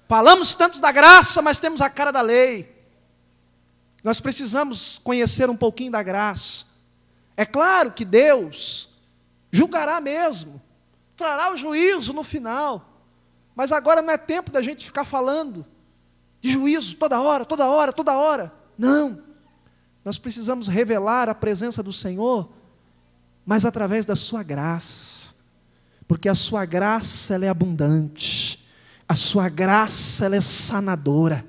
Falamos tanto da graça, mas temos a cara da lei. Nós precisamos conhecer um pouquinho da graça. É claro que Deus julgará mesmo, trará o juízo no final, mas agora não é tempo da gente ficar falando de juízo toda hora, toda hora, toda hora. Não, nós precisamos revelar a presença do Senhor, mas através da sua graça, porque a sua graça ela é abundante, a sua graça ela é sanadora,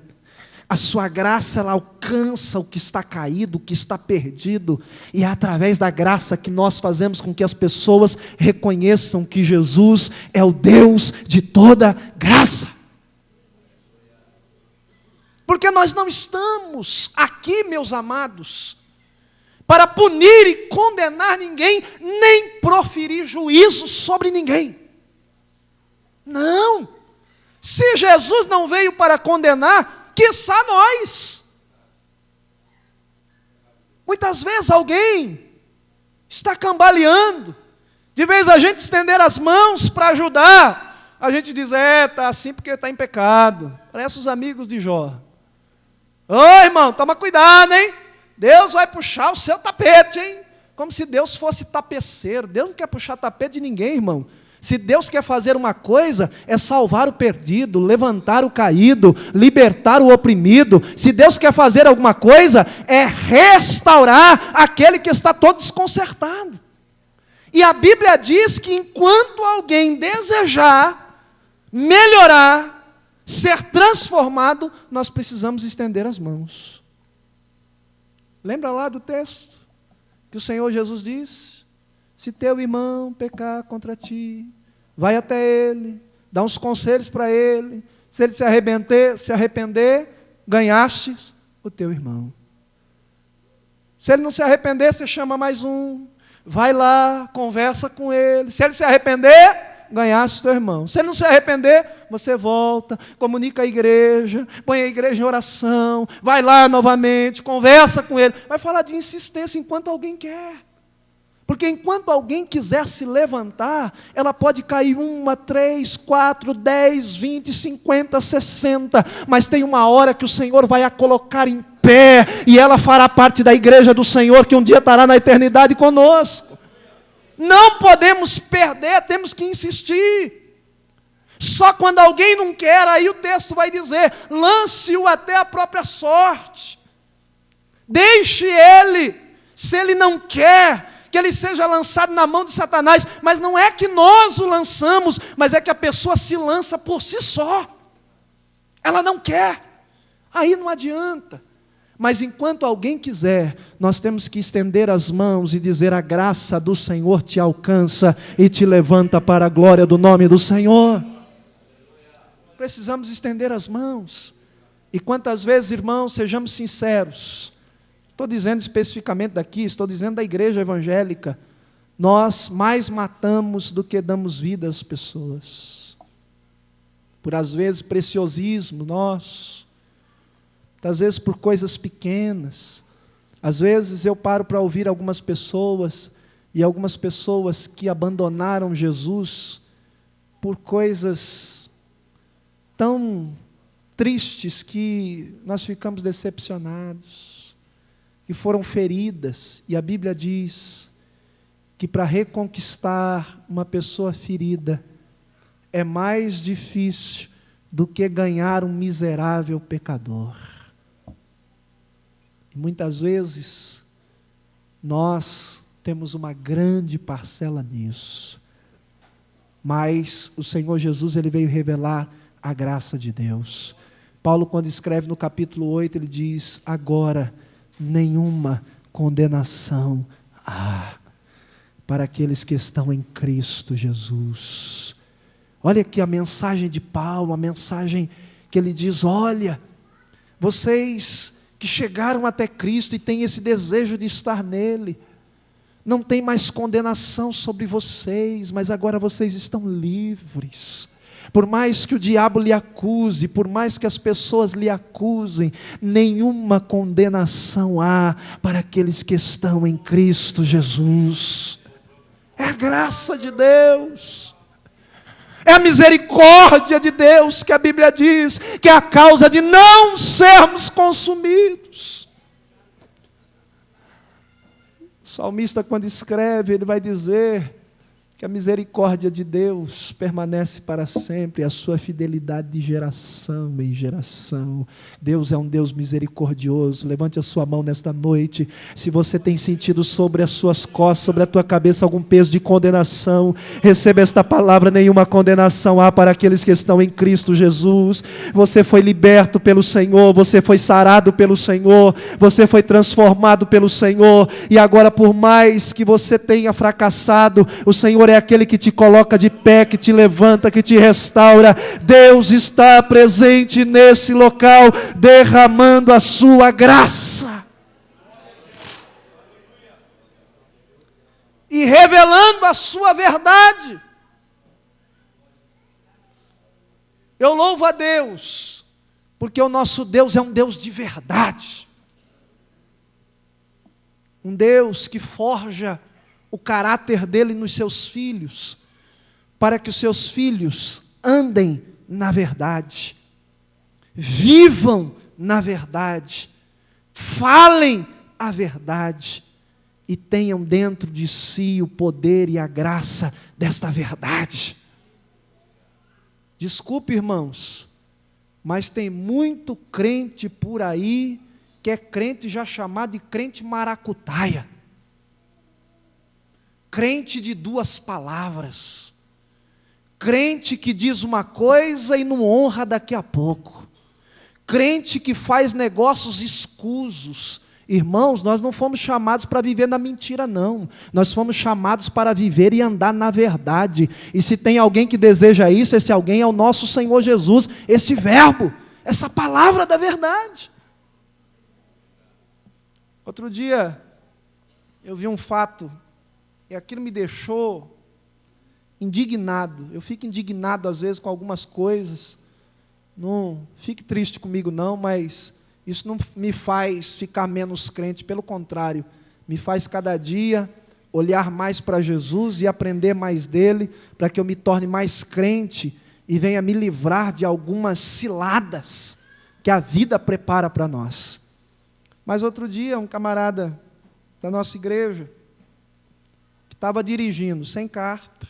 a sua graça ela alcança o que está caído, o que está perdido, e é através da graça que nós fazemos com que as pessoas reconheçam que Jesus é o Deus de toda graça. Porque nós não estamos aqui, meus amados, para punir e condenar ninguém, nem proferir juízo sobre ninguém. Não. Se Jesus não veio para condenar, quiçá nós. Muitas vezes alguém está cambaleando, de vez a gente estender as mãos para ajudar, a gente diz, está assim porque está em pecado. Parece os amigos de Jó. Ô irmão, toma cuidado, hein? Deus vai puxar o seu tapete, hein? Como se Deus fosse tapeceiro. Deus não quer puxar tapete de ninguém, irmão. Se Deus quer fazer uma coisa, é salvar o perdido, levantar o caído, libertar o oprimido. Se Deus quer fazer alguma coisa, é restaurar aquele que está todo desconcertado. E a Bíblia diz que enquanto alguém desejar melhorar, ser transformado, nós precisamos estender as mãos. Lembra lá do texto que o Senhor Jesus diz? Se teu irmão pecar contra ti, vai até ele, dá uns conselhos para ele. Se ele se arrepender, ganhastes o teu irmão. Se ele não se arrepender, você chama mais um, vai lá, conversa com ele. Se ele se arrepender, ganhaste o teu irmão. Se ele não se arrepender, você volta, comunica a igreja, põe a igreja em oração, vai lá novamente, conversa com ele. Vai falar de insistência enquanto alguém quer. Porque enquanto alguém quiser se levantar, ela pode cair 1, 3, 4, 10, 20, 50, 60, mas tem uma hora que o Senhor vai a colocar em pé, e ela fará parte da igreja do Senhor, que um dia estará na eternidade conosco. Não podemos perder, temos que insistir. Só quando alguém não quer, aí o texto vai dizer, lance-o até a própria sorte. Deixe ele, se ele não quer, que ele seja lançado na mão de Satanás, mas não é que nós o lançamos, mas é que a pessoa se lança por si só. Ela não quer, aí não adianta. Mas enquanto alguém quiser, nós temos que estender as mãos e dizer, a graça do Senhor te alcança e te levanta para a glória do nome do Senhor. Precisamos estender as mãos. E quantas vezes, irmãos, sejamos sinceros, estou dizendo especificamente daqui, estou dizendo da igreja evangélica, nós mais matamos do que damos vida às pessoas. Por às vezes preciosismo nosso, às vezes por coisas pequenas. Às vezes eu paro para ouvir algumas pessoas, e algumas pessoas que abandonaram Jesus por coisas tão tristes que nós ficamos decepcionados, que foram feridas, e a Bíblia diz que para reconquistar uma pessoa ferida é mais difícil do que ganhar um miserável pecador. E muitas vezes nós temos uma grande parcela nisso. mas o Senhor Jesus, ele veio revelar a graça de Deus. Paulo, quando escreve no capítulo 8, ele diz: agora nenhuma condenação há para aqueles que estão em Cristo Jesus. Olha aqui a mensagem de Paulo, a mensagem que ele diz: olha, vocês que chegaram até Cristo e têm esse desejo de estar nele, não tem mais condenação sobre vocês, mas agora vocês estão livres. Por mais que o diabo lhe acuse, por mais que as pessoas lhe acusem, nenhuma condenação há para aqueles que estão em Cristo Jesus. É a graça de Deus, é a misericórdia de Deus que a Bíblia diz que é a causa de não sermos consumidos. O salmista, quando escreve, ele vai dizer que a misericórdia de Deus permanece para sempre, a sua fidelidade de geração em geração. Deus é um Deus misericordioso. Levante a sua mão nesta noite. Se você tem sentido sobre as suas costas, sobre a tua cabeça algum peso de condenação, receba esta palavra: nenhuma condenação há para aqueles que estão em Cristo Jesus. Você foi liberto pelo Senhor, você foi sarado pelo Senhor, você foi transformado pelo Senhor, e agora, por mais que você tenha fracassado, o Senhor é aquele que te coloca de pé, que te levanta, que te restaura. Deus está presente nesse local, derramando a sua graça e revelando a sua verdade. Eu louvo a Deus, porque o nosso Deus é um Deus de verdade, um Deus que forja o caráter dele nos seus filhos, para que os seus filhos andem na verdade, vivam na verdade, falem a verdade e tenham dentro de si o poder e a graça desta verdade. Desculpe, irmãos, mas tem muito crente por aí que é crente já chamado de crente maracutaia, crente de duas palavras, crente que diz uma coisa e não honra daqui a pouco, crente que faz negócios escusos. Irmãos, nós não fomos chamados para viver na mentira, não. Nós fomos chamados para viver e andar na verdade. E se tem alguém que deseja isso, esse alguém é o nosso Senhor Jesus, esse verbo, essa palavra da verdade. Outro dia, eu vi um fato, e aquilo me deixou indignado. Eu fico indignado às vezes com algumas coisas. Não fique triste comigo não, mas isso não me faz ficar menos crente. Pelo contrário, me faz cada dia olhar mais para Jesus e aprender mais dele, para que eu me torne mais crente e venha me livrar de algumas ciladas que a vida prepara para nós. Mas outro dia, um camarada da nossa igreja, estava dirigindo sem carta,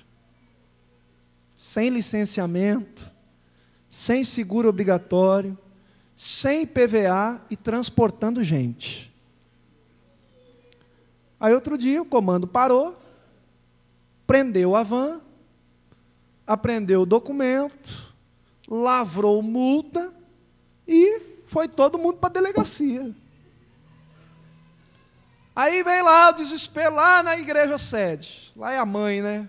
sem licenciamento, sem seguro obrigatório, sem IPVA e transportando gente. Aí outro dia o comando parou, prendeu a van, apreendeu o documento, lavrou multa e foi todo mundo para a delegacia. Aí vem lá o desespero, lá na igreja sede. Lá é a mãe, né?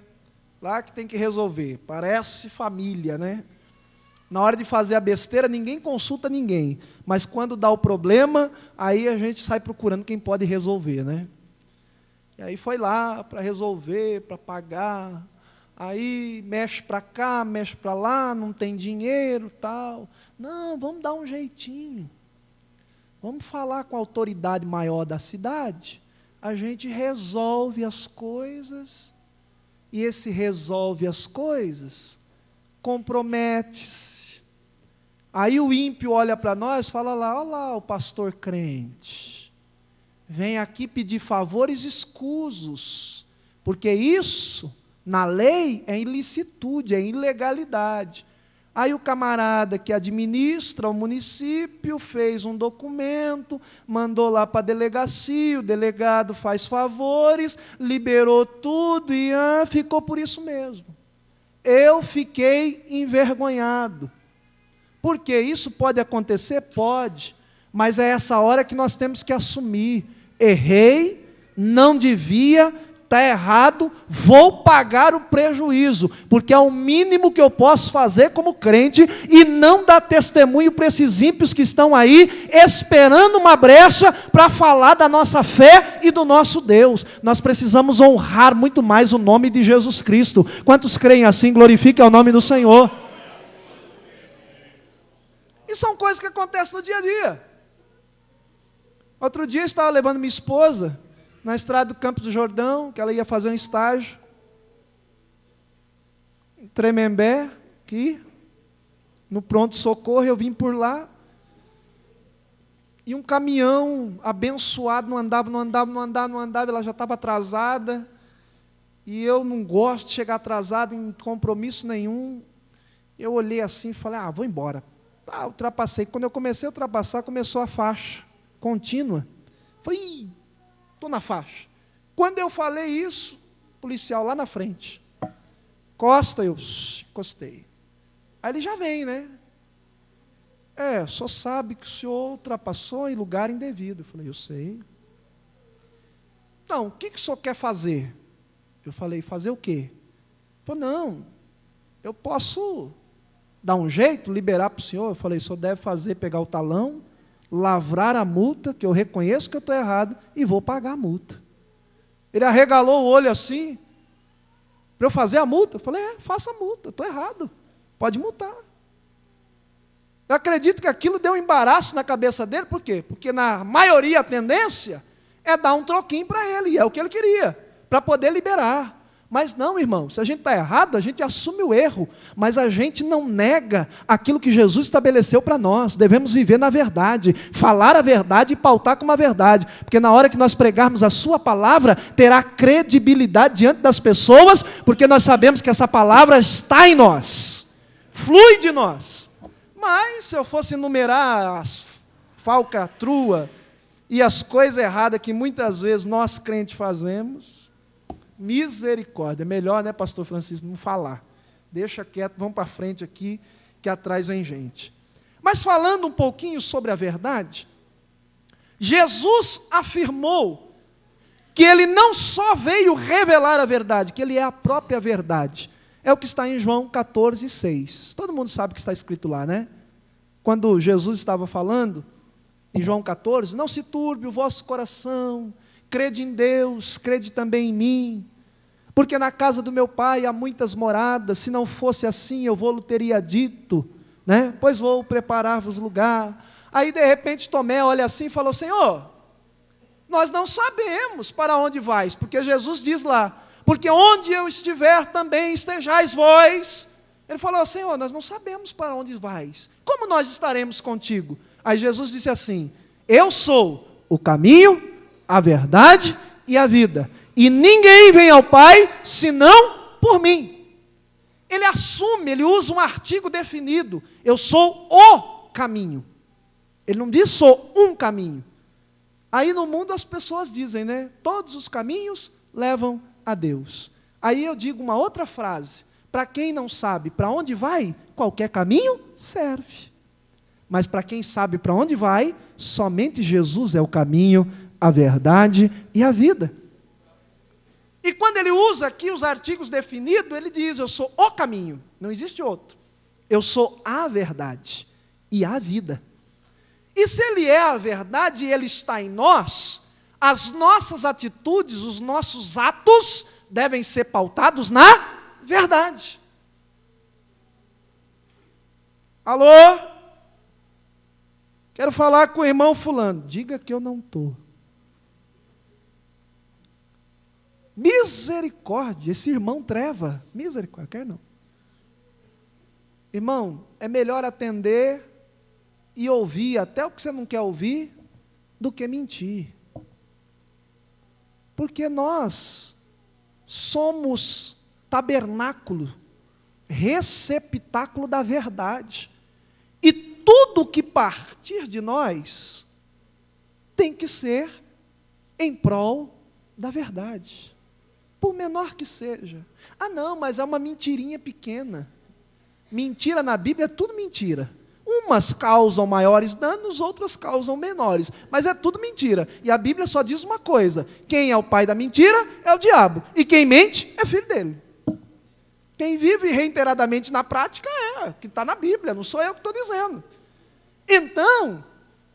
Lá que tem que resolver. Parece família, né? Na hora de fazer a besteira, ninguém consulta ninguém. Mas quando dá o problema, aí a gente sai procurando quem pode resolver, né? E aí foi lá para resolver, para pagar. Aí mexe para cá, mexe para lá, não tem dinheiro, tal. Não, vamos dar um jeitinho. Vamos falar com a autoridade maior da cidade, a gente resolve as coisas, e esse resolve as coisas compromete-se. Aí o ímpio olha para nós e fala lá, olha lá o pastor crente, vem aqui pedir favores escusos, porque isso, na lei, é ilicitude, é ilegalidade. Aí o camarada que administra o município fez um documento, mandou lá para a delegacia, o delegado faz favores, liberou tudo e ficou por isso mesmo. eu fiquei envergonhado. Porque isso pode acontecer? Pode. Mas é essa hora que nós temos que assumir. Errei, não devia, está errado, vou pagar o prejuízo, porque é o mínimo que eu posso fazer como crente, e não dar testemunho para esses ímpios que estão aí, esperando uma brecha para falar da nossa fé e do nosso Deus. Nós precisamos honrar muito mais o nome de Jesus Cristo. Quantos creem assim? Glorifiquem o nome do Senhor. E são coisas que acontecem no dia a dia. Outro dia eu estava levando minha esposa na estrada do Campos do Jordão, que ela ia fazer um estágio, em Tremembé, aqui, no pronto-socorro, eu vim por lá, e um caminhão abençoado, não andava, ela já estava atrasada, e eu não gosto de chegar atrasado em compromisso nenhum. Eu olhei assim e falei, vou embora. Ultrapassei. Quando eu comecei a ultrapassar, começou a faixa contínua. Falei, estou na faixa. Quando eu falei isso, policial lá na frente, Costa, eu encostei. Aí ele já vem, né? O senhor sabe que o senhor ultrapassou em lugar indevido. Eu falei, eu sei. Então, o que o senhor quer fazer? Eu falei, fazer o quê? Ele falou, não, eu posso dar um jeito, liberar para o senhor. Eu falei, o senhor deve pegar o talão, lavrar a multa, que eu reconheço que eu estou errado, e vou pagar a multa. Ele arregalou o olho assim, para eu fazer a multa. Eu falei, faça a multa, eu estou errado, pode multar. Eu acredito que aquilo deu um embaraço na cabeça dele, por quê? Porque na maioria a tendência é dar um troquinho para ele, e é o que ele queria, para poder liberar. Mas não, irmão, se a gente está errado, a gente assume o erro, mas a gente não nega aquilo que Jesus estabeleceu para nós. Devemos viver na verdade, falar a verdade e pautar com uma verdade, porque na hora que nós pregarmos a sua palavra, terá credibilidade diante das pessoas, porque nós sabemos que essa palavra está em nós, flui de nós. Mas se eu fosse enumerar as falcatrua e as coisas erradas que muitas vezes nós crentes fazemos, misericórdia, é melhor, né, pastor Francisco, não falar, deixa quieto, vamos para frente aqui, que atrás vem gente. Mas falando um pouquinho sobre a verdade, Jesus afirmou que ele não só veio revelar a verdade, que ele é a própria verdade. É o que está em João 14:6, todo mundo sabe o que está escrito lá, né? Quando Jesus estava falando, em João 14, não se turbe o vosso coração, crede em Deus, crede também em mim, porque na casa do meu pai há muitas moradas, se não fosse assim eu vou-lhe teria dito, né? Pois vou preparar-vos lugar. Aí de repente Tomé olha assim e falou, Senhor, nós não sabemos para onde vais, porque Jesus diz lá, porque onde eu estiver também estejais vós. Ele falou, Senhor, nós não sabemos para onde vais, como nós estaremos contigo? Aí Jesus disse assim, eu sou o caminho, a verdade e a vida, e ninguém vem ao Pai, senão por mim. Ele assume, ele usa um artigo definido, eu sou o caminho, ele não diz sou um caminho. Aí no mundo as pessoas dizem, né, todos os caminhos levam a Deus. Aí eu digo uma outra frase, para quem não sabe para onde vai, qualquer caminho serve, mas para quem sabe para onde vai, somente Jesus é o caminho, a verdade e a vida. E quando ele usa aqui os artigos definidos, ele diz, eu sou o caminho, não existe outro. Eu sou a verdade e a vida. E se ele é a verdade e ele está em nós, as nossas atitudes, os nossos atos devem ser pautados na verdade. Alô? Quero falar com o irmão fulano, diga que eu não estou. Misericórdia, esse irmão treva, misericórdia, quer não. Irmão, é melhor atender e ouvir até o que você não quer ouvir, do que mentir. Porque nós somos tabernáculo, receptáculo da verdade. E tudo que partir de nós tem que ser em prol da verdade. por menor que seja. Ah não, mas é uma mentirinha pequena. Mentira na Bíblia é tudo mentira. Umas causam maiores danos, outras causam menores. Mas é tudo mentira. E a Bíblia só diz uma coisa: quem é o pai da mentira é o diabo. E quem mente é filho dele. Quem vive reiteradamente na prática é que está na Bíblia, não sou eu que estou dizendo. Então,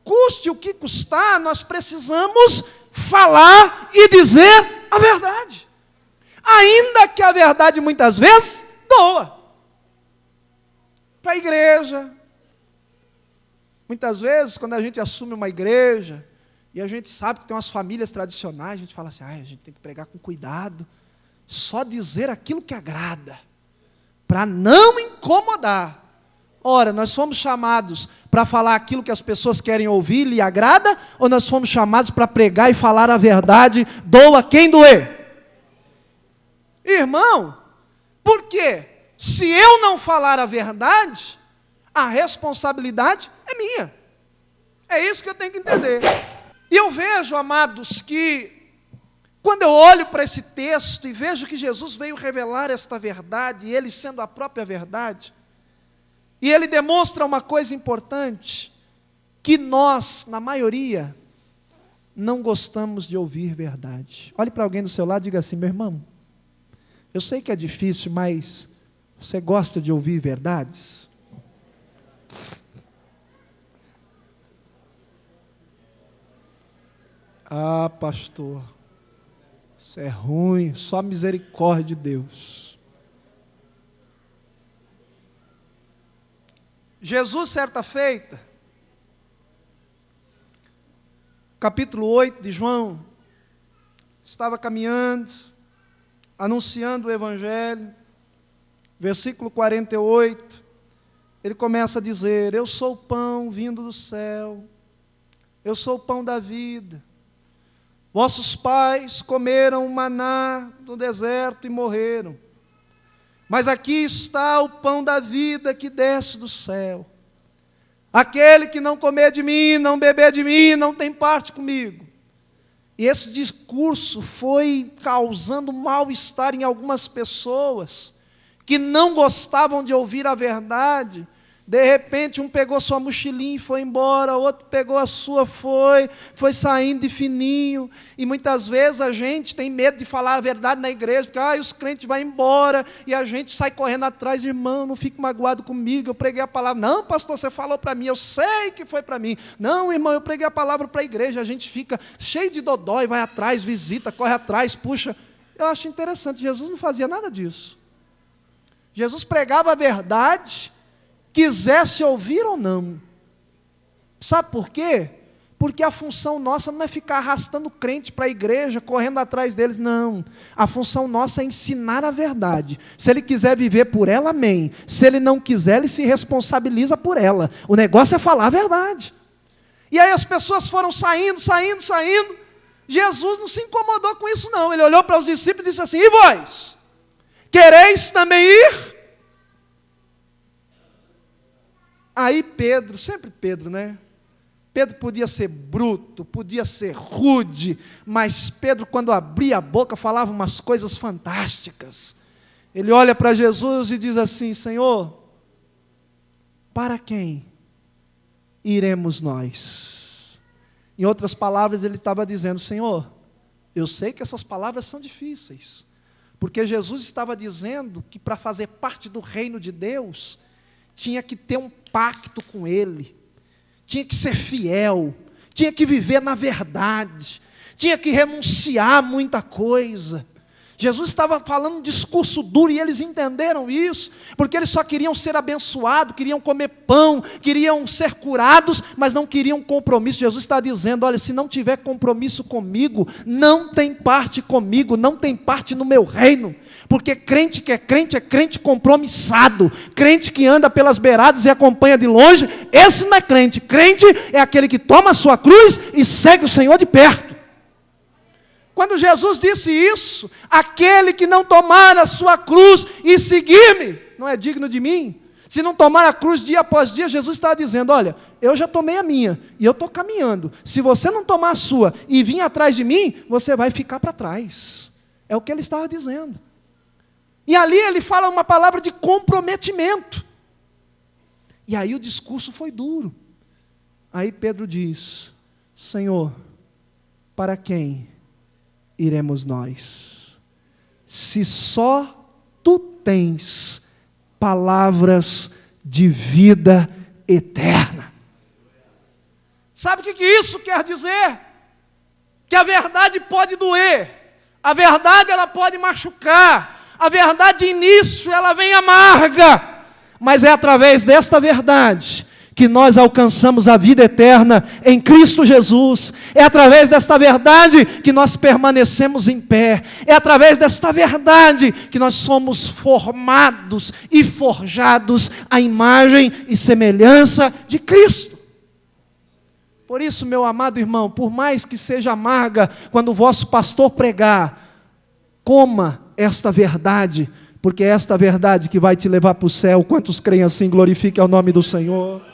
custe o que custar, nós precisamos falar e dizer a verdade. Ainda que a verdade muitas vezes doa. Para a igreja. Muitas vezes, quando a gente assume uma igreja, e a gente sabe que tem umas famílias tradicionais, a gente fala assim, a gente tem que pregar com cuidado, só dizer aquilo que agrada, para não incomodar. Ora, nós fomos chamados para falar aquilo que as pessoas querem ouvir, lhe agrada, ou nós fomos chamados para pregar e falar a verdade, doa quem doer? Irmão, por quê? Se eu não falar a verdade, a responsabilidade é minha. É isso que eu tenho que entender. E eu vejo, amados, que quando eu olho para esse texto e vejo que Jesus veio revelar esta verdade, e ele sendo a própria verdade, e ele demonstra uma coisa importante, que nós, na maioria, não gostamos de ouvir verdade. Olhe para alguém do seu lado e diga assim, meu irmão, eu sei que é difícil, mas você gosta de ouvir verdades? Ah, pastor, isso é ruim, só misericórdia de Deus. Jesus, certa feita, capítulo 8 de João, estava caminhando, anunciando o Evangelho, versículo 48, ele começa a dizer, eu sou o pão vindo do céu, eu sou o pão da vida. Vossos pais comeram maná no deserto e morreram. Mas aqui está o pão da vida que desce do céu. Aquele que não comer de mim, não beber de mim, não tem parte comigo. E esse discurso foi causando mal-estar em algumas pessoas que não gostavam de ouvir a verdade. De repente, um pegou sua mochilinha e foi embora, outro pegou a sua, foi saindo de fininho. E muitas vezes a gente tem medo de falar a verdade na igreja, porque os crentes vão embora, e a gente sai correndo atrás, irmão, não fique magoado comigo, eu preguei a palavra. Não, pastor, você falou para mim, eu sei que foi para mim. Não, irmão, eu preguei a palavra para a igreja, a gente fica cheio de dodói, vai atrás, visita, corre atrás, puxa. Eu acho interessante, Jesus não fazia nada disso. Jesus pregava a verdade, quisesse ouvir ou não. Sabe por quê? Porque a função nossa não é ficar arrastando crente para a igreja, correndo atrás deles, não. A função nossa é ensinar a verdade. Se ele quiser viver por ela, amém. Se ele não quiser, ele se responsabiliza por ela. O negócio é falar a verdade. E aí as pessoas foram saindo. Jesus não se incomodou com isso não. Ele olhou para os discípulos e disse assim, e vós? Quereis também ir? Aí Pedro, sempre Pedro, né? Pedro podia ser bruto, podia ser rude, mas Pedro, quando abria a boca, falava umas coisas fantásticas. Ele olha para Jesus e diz assim, Senhor, para quem iremos nós? Em outras palavras, ele estava dizendo, Senhor, eu sei que essas palavras são difíceis, porque Jesus estava dizendo que para fazer parte do reino de Deus, tinha que ter um pacto com Ele, tinha que ser fiel, tinha que viver na verdade, tinha que renunciar a muita coisa. Jesus estava falando um discurso duro e eles entenderam isso, porque eles só queriam ser abençoados, queriam comer pão, queriam ser curados, mas não queriam compromisso. Jesus está dizendo, olha, se não tiver compromisso comigo, não tem parte comigo, não tem parte no meu reino, porque crente que é crente compromissado, crente que anda pelas beiradas e acompanha de longe, esse não é crente. Crente é aquele que toma a sua cruz e segue o Senhor de perto. Quando Jesus disse isso, aquele que não tomar a sua cruz e seguir-me, não é digno de mim. Se não tomar a cruz dia após dia, Jesus está dizendo, olha, eu já tomei a minha, e eu estou caminhando. Se você não tomar a sua e vir atrás de mim, você vai ficar para trás. É o que ele estava dizendo. E ali ele fala uma palavra de comprometimento. E aí o discurso foi duro. Aí Pedro diz: Senhor, para quem iremos nós? Se só tu tens palavras de vida eterna. Sabe o que isso quer dizer? Que a verdade pode doer, a verdade ela pode machucar, a verdade de início ela vem amarga, mas é através desta verdade que nós alcançamos a vida eterna em Cristo Jesus. É através desta verdade que nós permanecemos em pé. É através desta verdade que nós somos formados e forjados à imagem e semelhança de Cristo. Por isso, meu amado irmão, por mais que seja amarga quando o vosso pastor pregar, coma esta verdade, porque é esta verdade que vai te levar para o céu. Quantos creem assim? Glorifiquem ao nome do Senhor.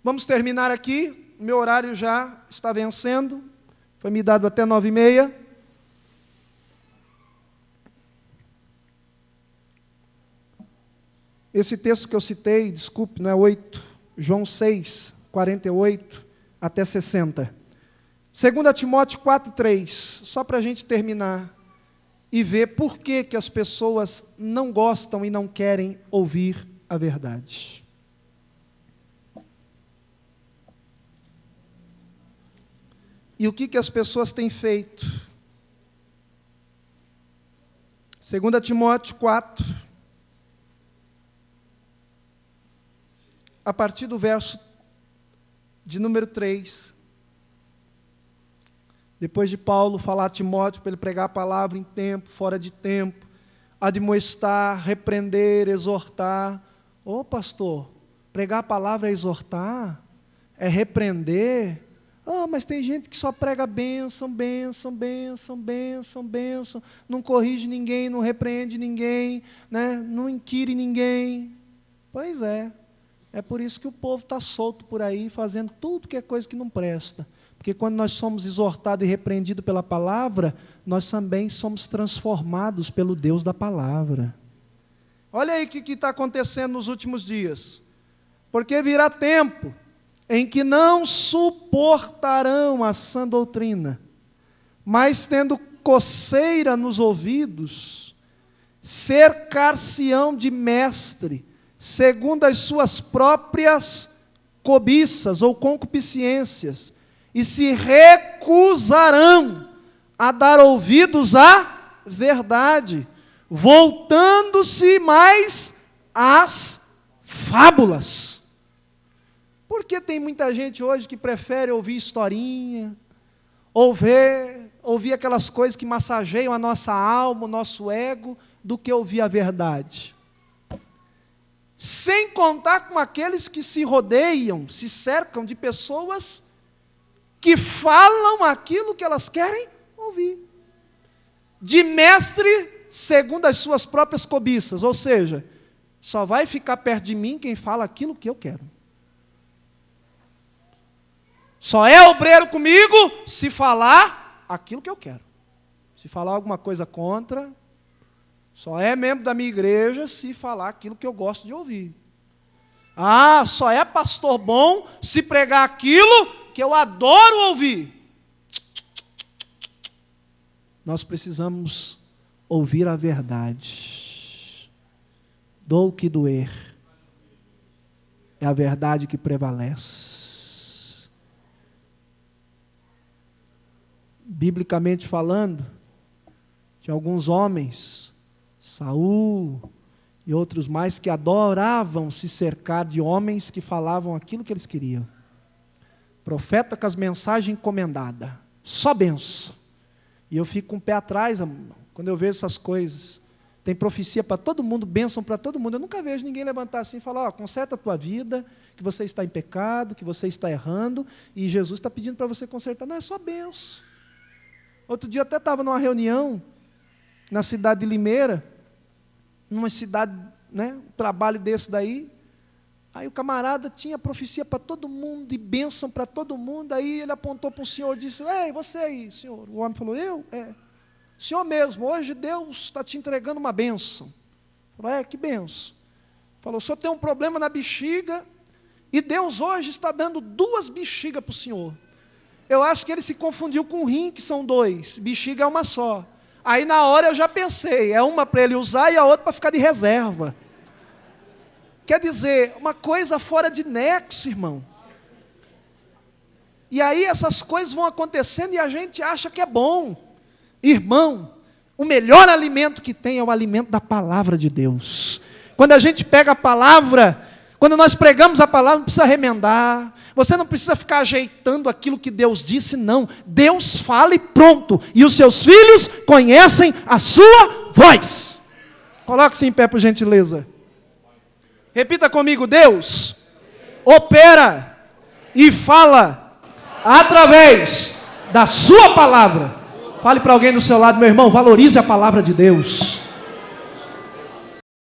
Vamos terminar aqui, meu horário já está vencendo, foi me dado até 9h30. Esse texto que eu citei, desculpe, não é 8, João 6, 48 até 60. 2 Timóteo 4:3, só para a gente terminar e ver por que as pessoas não gostam e não querem ouvir a verdade. E o que as pessoas têm feito? 2 Timóteo 4, a partir do verso de número 3. Depois de Paulo falar a Timóteo para ele pregar a palavra em tempo, fora de tempo, admoestar, repreender, exortar. Ô pastor, pregar a palavra é exortar? É repreender? Mas tem gente que só prega bênção, bênção, bênção, bênção, bênção, não corrige ninguém, não repreende ninguém, né? Não inquire ninguém. Pois é por isso que o povo está solto por aí, fazendo tudo que é coisa que não presta. Porque quando nós somos exortados e repreendidos pela palavra, nós também somos transformados pelo Deus da palavra. Olha aí o que está acontecendo nos últimos dias. Porque virá tempo em que não suportarão a sã doutrina, mas tendo coceira nos ouvidos, cercar-se-ão de mestre, segundo as suas próprias cobiças ou concupiscências, e se recusarão a dar ouvidos à verdade, voltando-se mais às fábulas. Porque tem muita gente hoje que prefere ouvir historinha, ouvir aquelas coisas que massageiam a nossa alma, o nosso ego, do que ouvir a verdade. Sem contar com aqueles que se rodeiam, se cercam de pessoas que falam aquilo que elas querem ouvir. De mestre segundo as suas próprias cobiças, ou seja, só vai ficar perto de mim quem fala aquilo que eu quero. Só é obreiro comigo se falar aquilo que eu quero. Se falar alguma coisa contra, só é membro da minha igreja se falar aquilo que eu gosto de ouvir. Só é pastor bom se pregar aquilo que eu adoro ouvir. Nós precisamos ouvir a verdade. Doa o que doer. É a verdade que prevalece. Biblicamente falando, tinha alguns homens, Saul e outros mais, que adoravam se cercar de homens que falavam aquilo que eles queriam. Profeta com as mensagens encomendadas, só benção. E eu fico com o pé atrás, quando eu vejo essas coisas. Tem profecia para todo mundo, bênção para todo mundo. Eu nunca vejo ninguém levantar assim e falar: conserta a tua vida, que você está em pecado, que você está errando, e Jesus está pedindo para você consertar. Não, é só benção. Outro dia eu até estava numa reunião na cidade de Limeira, numa cidade, um trabalho desse daí. Aí o camarada tinha profecia para todo mundo e bênção para todo mundo. Aí ele apontou para o senhor e disse: ei, você aí, senhor. O homem falou: eu? É. Senhor mesmo, hoje Deus está te entregando uma bênção. Falou: que bênção? Falou: o senhor tem um problema na bexiga e Deus hoje está dando 2 bexigas para o senhor. Eu acho que ele se confundiu com rim, que são 2. Bexiga é uma só. Aí na hora eu já pensei, é uma para ele usar e a outra para ficar de reserva. Quer dizer, uma coisa fora de nexo, irmão. E aí essas coisas vão acontecendo e a gente acha que é bom. Irmão, o melhor alimento que tem é o alimento da palavra de Deus. Quando a gente pega a palavra, quando nós pregamos a palavra, não precisa remendar. Você não precisa ficar ajeitando aquilo que Deus disse, não. Deus fala e pronto. E os seus filhos conhecem a sua voz. Coloque-se em pé, por gentileza. Repita comigo: Deus opera e fala através da sua palavra. Fale para alguém do seu lado: meu irmão, valorize a palavra de Deus.